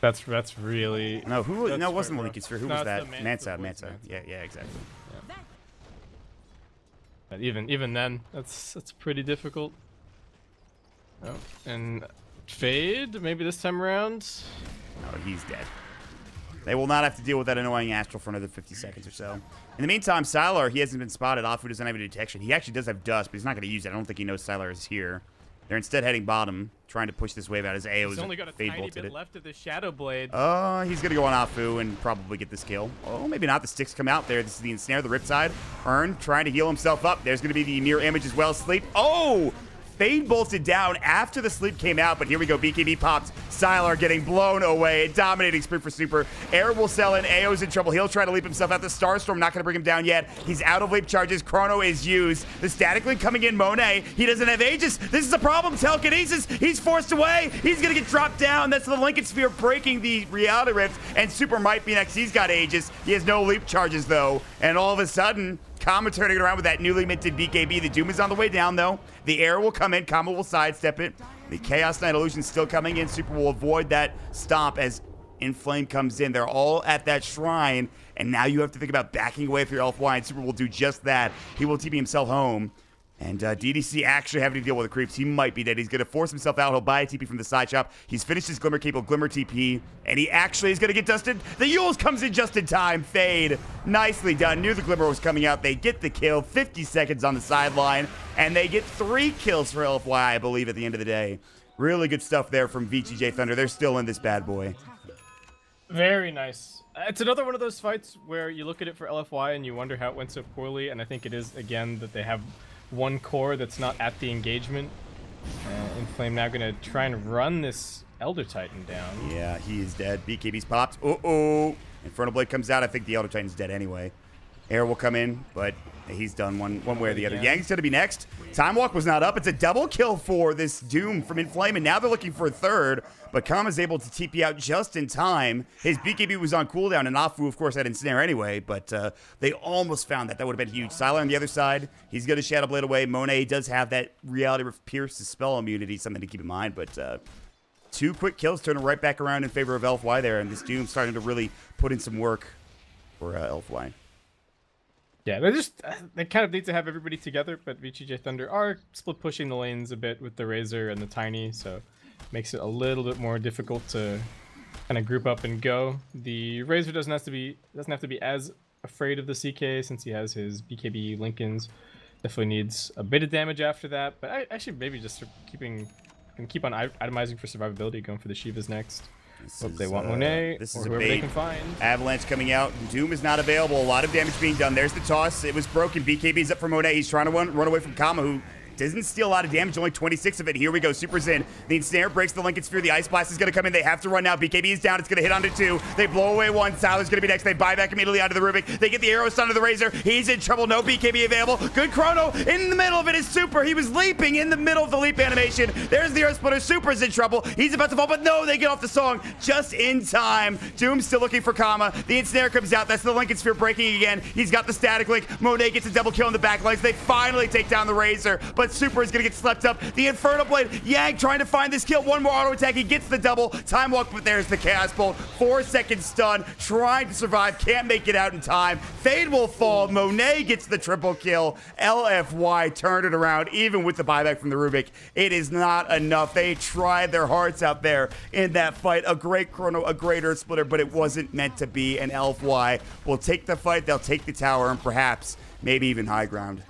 That's really... No, no, it wasn't the Lincoln Sphere. Who was that? Mansa. Yeah, exactly. Yeah. But even then, that's pretty difficult. Oh, and Fade, maybe this time around. No, he's dead. They will not have to deal with that annoying Astral for another 50 seconds or so. In the meantime, Sylar, he hasn't been spotted. Afu doesn't have any detection. He actually does have dust, but he's not going to use it. I don't think he knows Sylar is here. They're instead heading bottom, trying to push this wave out as AO's He's only got a tiny bit left of the Shadow Blade. He's going to go on Afu and probably get this kill. Oh, maybe not. The sticks come out there. This is the Ensnare, the Riptide. Earn trying to heal himself up. There's going to be the mirror image as well. Sleep. Oh! Fade bolted down after the sleep came out, but here we go. BKB popped. Sylar getting blown away. Dominating sprint for Super. Air will sell in. AO's in trouble. He'll try to leap himself out. The Starstorm not going to bring him down yet. He's out of leap charges. Chrono is used. The Static Link coming in. Monet. He doesn't have Aegis. This is a problem. Telekinesis. He's forced away. He's going to get dropped down. That's the Lincoln Sphere breaking the Reality Rift, and Super might be next. He's got Aegis. He has no leap charges, though, and all of a sudden, Kama turning it around with that newly minted BKB. The Doom is on the way down, though. The air will come in. Kama will sidestep it. The Chaos Knight Illusion still coming in. Super will avoid that stomp as Inflame comes in. They're all at that shrine, and now you have to think about backing away for your LFY, and Super will do just that. He will TP himself home. And DDC actually having to deal with the creeps. He might be dead. He's going to force himself out. He'll buy a TP from the side shop. He's finished his Glimmer Cable, Glimmer TP, and he actually is going to get dusted. The Yules comes in just in time. Fade. Nicely done. Knew the Glimmer was coming out. They get the kill. 50 seconds on the sideline, and they get 3 kills for LFY, I believe, at the end of the day. Really good stuff there from VGJ.Thunder. They're still in this bad boy. Very nice. It's another one of those fights where you look at it for LFY and you wonder how it went so poorly, and I think it is, again, that they have one core that's not at the engagement. Inflame now going to try and run this Elder Titan down. Yeah, he is dead. BKB's popped. Uh-oh. Infernal Blade comes out. I think the Elder Titan's dead anyway. Air will come in, but he's done one way or the other. Yang's going to be next. Time Walk was not up. It's a double kill for this Doom from Inflame, and now they're looking for a third, but Kama's able to TP out just in time. His BKB was on cooldown, and Afu, of course, had Ensnare anyway, but they almost found that. That would have been huge. Sylar on the other side. He's going to Shadow Blade away. Monet does have that Reality Rift Pierce to spell immunity, something to keep in mind, but 2 quick kills turning right back around in favor of LFY there, and this Doom starting to really put in some work for LFY. Yeah, they kind of need to have everybody together, but VGJ.Thunder are split pushing the lanes a bit with the Razor and the Tiny, so makes it a little bit more difficult to kind of group up and go. The Razor doesn't have to be as afraid of the CK since he has his BKB Lincolns. Definitely needs a bit of damage after that, but I should maybe just keep on itemizing for survivability, going for the Shivas next. Hope they want Monet this or is a whoever bait. they can find. Avalanche coming out. Doom is not available. A lot of damage being done. There's the toss. It was broken. BKB's up for Monet. He's trying to run away from Kama, who doesn't steal a lot of damage, only 26 of it. Here we go. Super's in. The Ensnare breaks the Lincoln Sphere. The Ice Blast is going to come in. They have to run now. BKB is down. It's going to hit onto 2. They blow away 1. Sylar's going to be next. They buy back immediately onto the Rubik. They get the arrow stun to the Razor. He's in trouble. No BKB available. Good Chrono. In the middle of it is Super. He was leaping in the middle of the leap animation. There's the Earth Splitter. Super's in trouble. He's about to fall, but no, they get off the song just in time. Doom's still looking for Kama. The Ensnare comes out. That's the Lincoln Sphere breaking again. He's got the Static Link. Monet gets a double kill in the back lines. They finally take down the Razor, but Super is going to get slept up. The Infernal Blade. Yang trying to find this kill. One more auto attack. He gets the double. Time Walk, but there's the Chaos Bolt. 4-second stun. Trying to survive. Can't make it out in time. Fade will fall. Monet gets the triple kill. LFY turned it around, even with the buyback from the Rubik. It is not enough. They tried their hearts out there in that fight. A great Chrono, a great Earth Splitter, but it wasn't meant to be, and LFY will take the fight. They'll take the tower, and perhaps, maybe even high ground.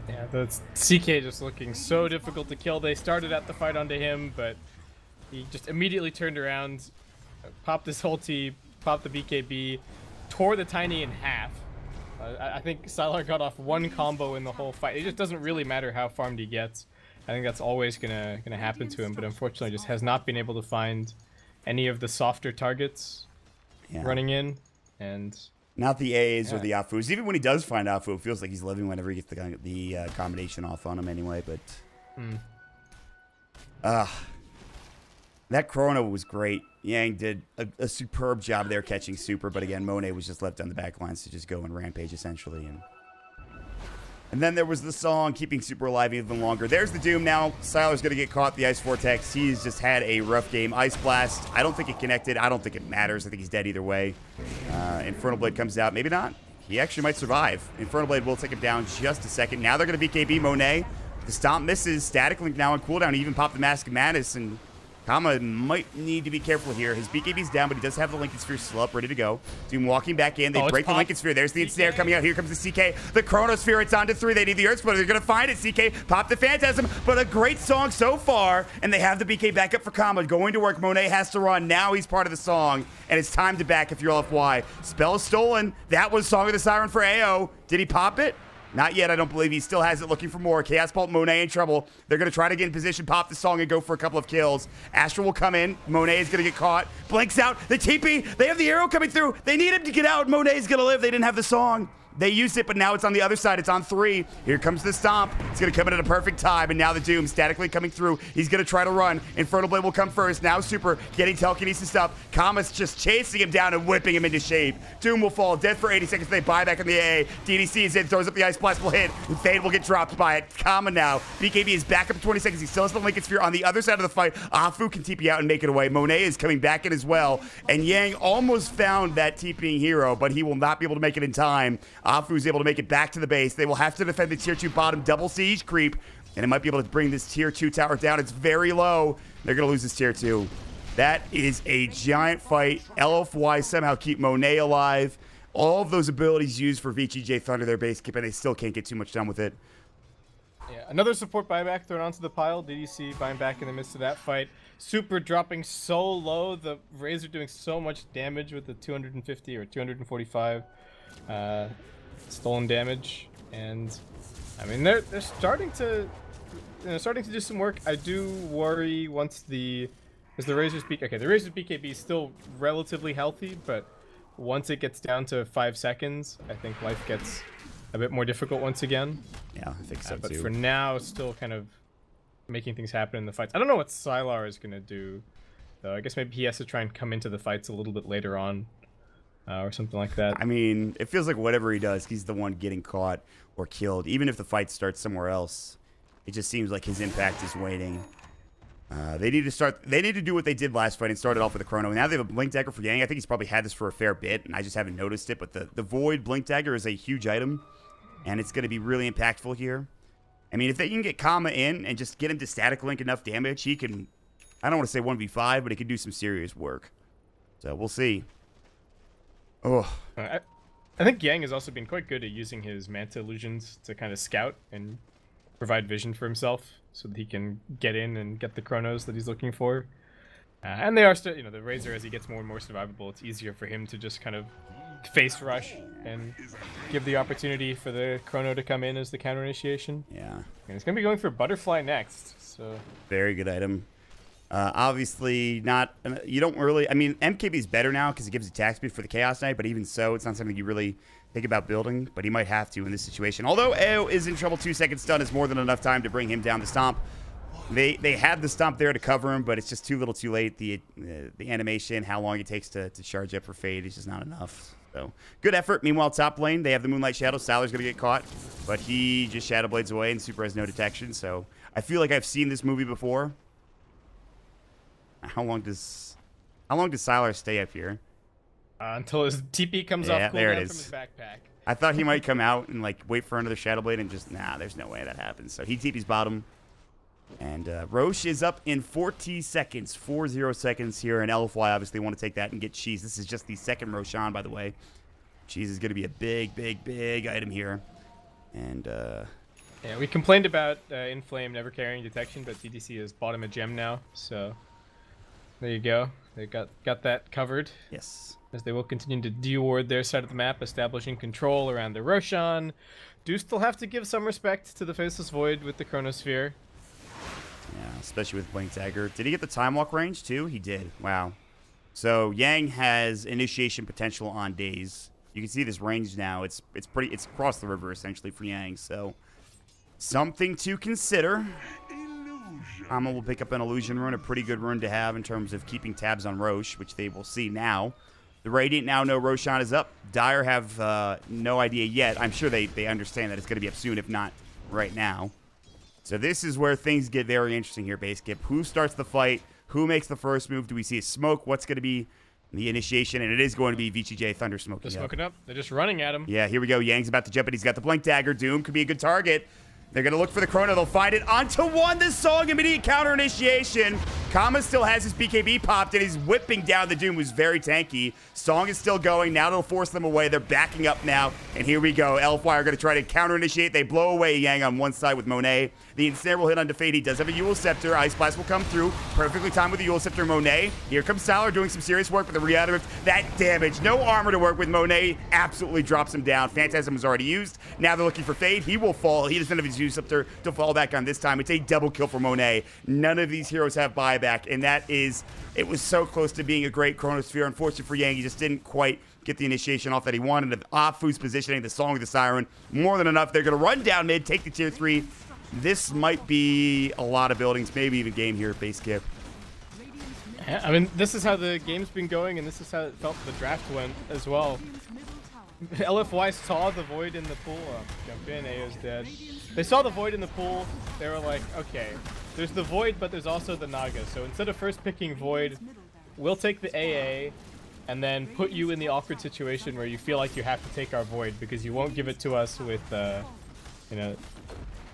Yeah, the CK just looking so difficult to kill. They started at the fight onto him, but he just immediately turned around, popped his ulti, popped the BKB, tore the Tiny in half. I think Sylar got off 1 combo in the whole fight. It just doesn't really matter how farmed he gets. I think that's always gonna happen to him, but unfortunately just has not been able to find any of the softer targets running in, and not the A's or the Afus. Even when he does find Afu, it feels like he's living whenever he gets the combination off on him anyway. But that Chrono was great. Yang did a superb job there catching Super, but again, Monet was just left on the back lines to just go and rampage essentially. And then there was the song, keeping Super alive even longer. There's the Doom now. Sylar's going to get caught. The Ice Vortex. He's just had a rough game. Ice Blast. I don't think it connected. I don't think it matters. I think he's dead either way. Infernal Blade comes out. Maybe not. He actually might survive. Infernal Blade will take him down just a second. Now they're going to BKB Monet. The Stomp misses. Static Link now on cooldown. He even popped the Mask of Madness, and Kama might need to be careful here. His BKB's down, but he does have the Lincoln Sphere still up, ready to go. Doom walking back in. They break the Lincoln Sphere. There's the ensnare coming out. Here comes the CK. The Chronosphere, it's on to 3. They need the Earth Splitter. They're going to find it. CK pop the Phantasm, but a great song so far. And they have the BK back up for Kama. Going to work. Monet has to run. Now he's part of the song, and it's time to back if you're LFY. Spell stolen. That was Song of the Siren for AO. Did he pop it? Not yet, I don't believe. He still has it, looking for more. Chaos Bolt, Monet in trouble. They're going to try to get in position, pop the song, and go for a couple of kills. Astra will come in. Monet is going to get caught. Blinks out. The TP. They have the arrow coming through. They need him to get out. Monet is going to live. They didn't have the song. They used it, but now it's on the other side. It's on 3. Here comes the Stomp. It's going to come in at a perfect time, and now the Doom statically coming through. He's going to try to run. Infernal Blade will come first. Now Super getting telekinesis stuff. Kama's just chasing him down and whipping him into shape. Doom will fall dead for 80 seconds. They buy back in the AA. DDC is in, throws up the Ice Blast, will hit. And Fade will get dropped by it. Kama now. BKB is back up to 20 seconds. He still has the Lincoln Sphere on the other side of the fight. Afu can TP out and make it away. Monet is coming back in as well. And Yang almost found that TPing hero, but he will not be able to make it in time. Afu is able to make it back to the base. They will have to defend the tier 2 bottom double siege creep, and it might be able to bring this tier 2 tower down. It's very low. They're going to lose this tier 2. That is a giant fight. LFY somehow keep Monet alive. All of those abilities used for VGJ.Thunder, their base keep, and they still can't get too much done with it. Yeah, another support buyback thrown onto the pile. DDC buying back in the midst of that fight. Super dropping so low. The Razor doing so much damage with the 250 or 245 stolen damage, and I mean they're starting to do some work. I do worry once the Razor's BKB is still relatively healthy, but once it gets down to 5 seconds, I think life gets a bit more difficult once again. Yeah, I think so but too. For now, still kind of making things happen in the fights. I don't know what Sylar is gonna do, though. I guess maybe he has to try and come into the fights a little bit later on. Or something like that. I mean, it feels like whatever he does, he's the one getting caught or killed. Even if the fight starts somewhere else, it just seems like his impact is waning. They need to do what they did last fight and start it off with a Chrono. Now they have a Blink Dagger for Yang. I think he's probably had this for a fair bit, and I just haven't noticed it. But the Void Blink Dagger is a huge item, and it's going to be really impactful here. I mean, if they can get Kama in and just get him to static link enough damage, he can, I don't want to say 1v5, but he can do some serious work. So we'll see. Oh, I think Yang has also been quite good at using his Manta illusions to kind of scout and provide vision for himself, so that he can get in and get the Chronos that he's looking for. And they are still, the Razor, as he gets more and more survivable, it's easier for him to just kind of face rush and give the opportunity for the Chrono to come in as the counter initiation. Yeah. And he's gonna be going for Butterfly next. So very good item. Obviously not, you don't really, I mean, MKB is better now because it gives attack speed for the Chaos Knight, but even so, it's not something you really think about building, but he might have to in this situation. Although AO is in trouble, 2 seconds stun is more than enough time to bring him down the Stomp. They had the Stomp there to cover him, but it's just too little too late. The animation, how long it takes to charge up for Fade is just not enough. So, good effort. Meanwhile, top lane, they have the Moonlight Shadow. Sylar's going to get caught, but he just Shadow Blades away, and Super has no detection, so I feel like I've seen this movie before. How long does Sylar stay up here? Until his TP comes off cooldown from his backpack. I thought he might come out and like wait for another Shadow Blade and just, nah, there's no way that happens. So he TP's bottom. And Roche is up in 40 seconds, 40 seconds here. And LFY obviously want to take that and get Cheese. This is just the second Roshan, by the way. Cheese is going to be a big item here. And yeah, we complained about Inflame never carrying detection, but DDC has bought him a gem now. So there you go. They got that covered. Yes. As they will continue to deward their side of the map, establishing control around the Roshan. Do still have to give some respect to the Faceless Void with the Chronosphere. Yeah, especially with Blink Dagger. Did he get the Time Walk range too? He did. Wow. So Yang has initiation potential on days. You can see this range now. It's across the river essentially for Yang. So something to consider. Ama will pick up an Illusion Rune, a pretty good rune to have in terms of keeping tabs on Roche, which they will see now. The Radiant now know Roshan is up. Dire have no idea yet. I'm sure they understand that it's going to be up soon, if not right now. So this is where things get very interesting here, Base Skip. Who starts the fight? Who makes the first move? Do we see a smoke? What's going to be the initiation? And it is going to be VGJ.Thunder smoking They're smoking up. They're just running at him. Yeah, here we go. Yang's about to jump in. He's got the Blink Dagger. Doom could be a good target. They're going to look for the Chrono. They'll find it. Onto one. This song, immediate counter initiation. Kama still has his BKB popped, and he's whipping down the Doom, who's very tanky. Song is still going. Now it'll force them away. They're backing up now, and here we go. LFY are going to try to counter-initiate. They blow away Yang on one side with Monet. The Ensnare will hit on Defade. He does have a Eul Scepter. Ice Blast will come through. Perfectly timed with the Eul Scepter. Monet. Here comes Salar doing some serious work with the Reality Rift. That damage. No armor to work with. Monet absolutely drops him down. Phantasm was already used. Now they're looking for Fade. He will fall. He doesn't have his Eul Scepter to fall back on this time. It's a double kill for Monet. None of these heroes have buyback, and that is... It was so close to being a great Chronosphere. Unfortunately for Yang, he just didn't quite get the initiation off that he wanted. The Afu's positioning, the Song of the Siren, more than enough. They're going to run down mid, take the tier 3. This might be a lot of buildings, maybe even game here at base skip. Yeah, I mean, this is how the game's been going, and this is how it felt the draft went as well. LFY saw the Void in the pool. Jump in, AO's dead. They saw the Void in the pool. They were like, okay, there's the Void, but there's also the Naga. So instead of first picking Void, we'll take the AA and then put you in the awkward situation where you feel like you have to take our Void because you won't give it to us with, you know,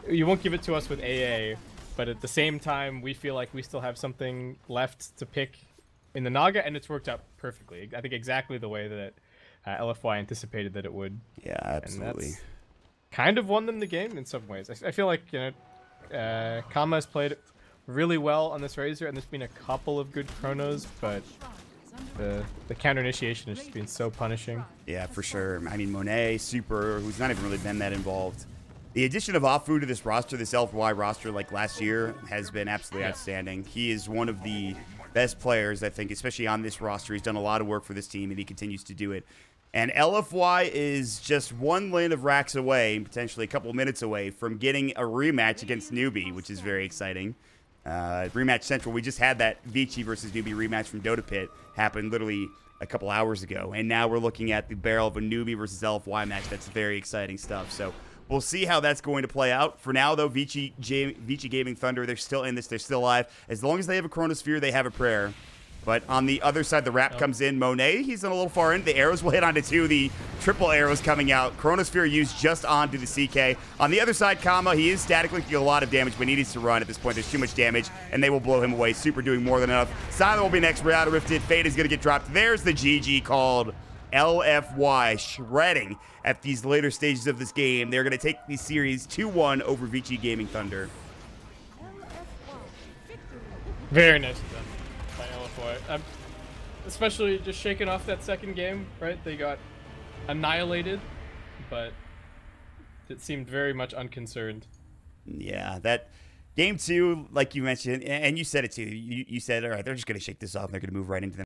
you won't give it to us with AA. But at the same time, we feel like we still have something left to pick in the Naga, and it's worked out perfectly. I think exactly the way that LFY anticipated that it would. Yeah, absolutely. And that's kind of won them the game in some ways. I feel like, you know, Kama has played really well on this Razor, and there's been a couple of good chronos, but the counter initiation has just been so punishing. Yeah, for sure. I mean, Monet, Super, who's not even really been that involved. The addition of Afu to this roster, this LFY roster, like last year, has been absolutely outstanding. He is one of the best players, I think, especially on this roster. He's done a lot of work for this team, and he continues to do it. And LFY is just one lane of racks away, potentially a couple minutes away, from getting a rematch against Newbie, which is very exciting. Rematch Central, we just had that Vici versus Newbie rematch from Dota Pit happen literally a couple hours ago. And now we're looking at the barrel of a Newbie versus LFY match. That's very exciting stuff. So we'll see how that's going to play out. For now, though, VG.Thunder, they're still in this. They're still alive. As long as they have a Chronosphere, they have a prayer. But on the other side, the wrap comes in. Monet, he's in a little far in. The arrows will hit onto 2. The triple arrows coming out. Chronosphere used just onto the CK. On the other side, Kama, he is statically doing a lot of damage, but he needs to run at this point. There's too much damage, and they will blow him away. Super doing more than enough. Silent will be next. Reality Rifted. Fade is going to get dropped. There's the GG called. LFY shredding at these later stages of this game. They're going to take the series 2-1 over VG.Thunder. Very nice of them by LFY. Especially just shaking off that second game, right? They got annihilated, but it seemed very much unconcerned. Yeah, that game 2, like you mentioned, and you said it too. You said, all right, they're just going to shake this off and they're going to move right into the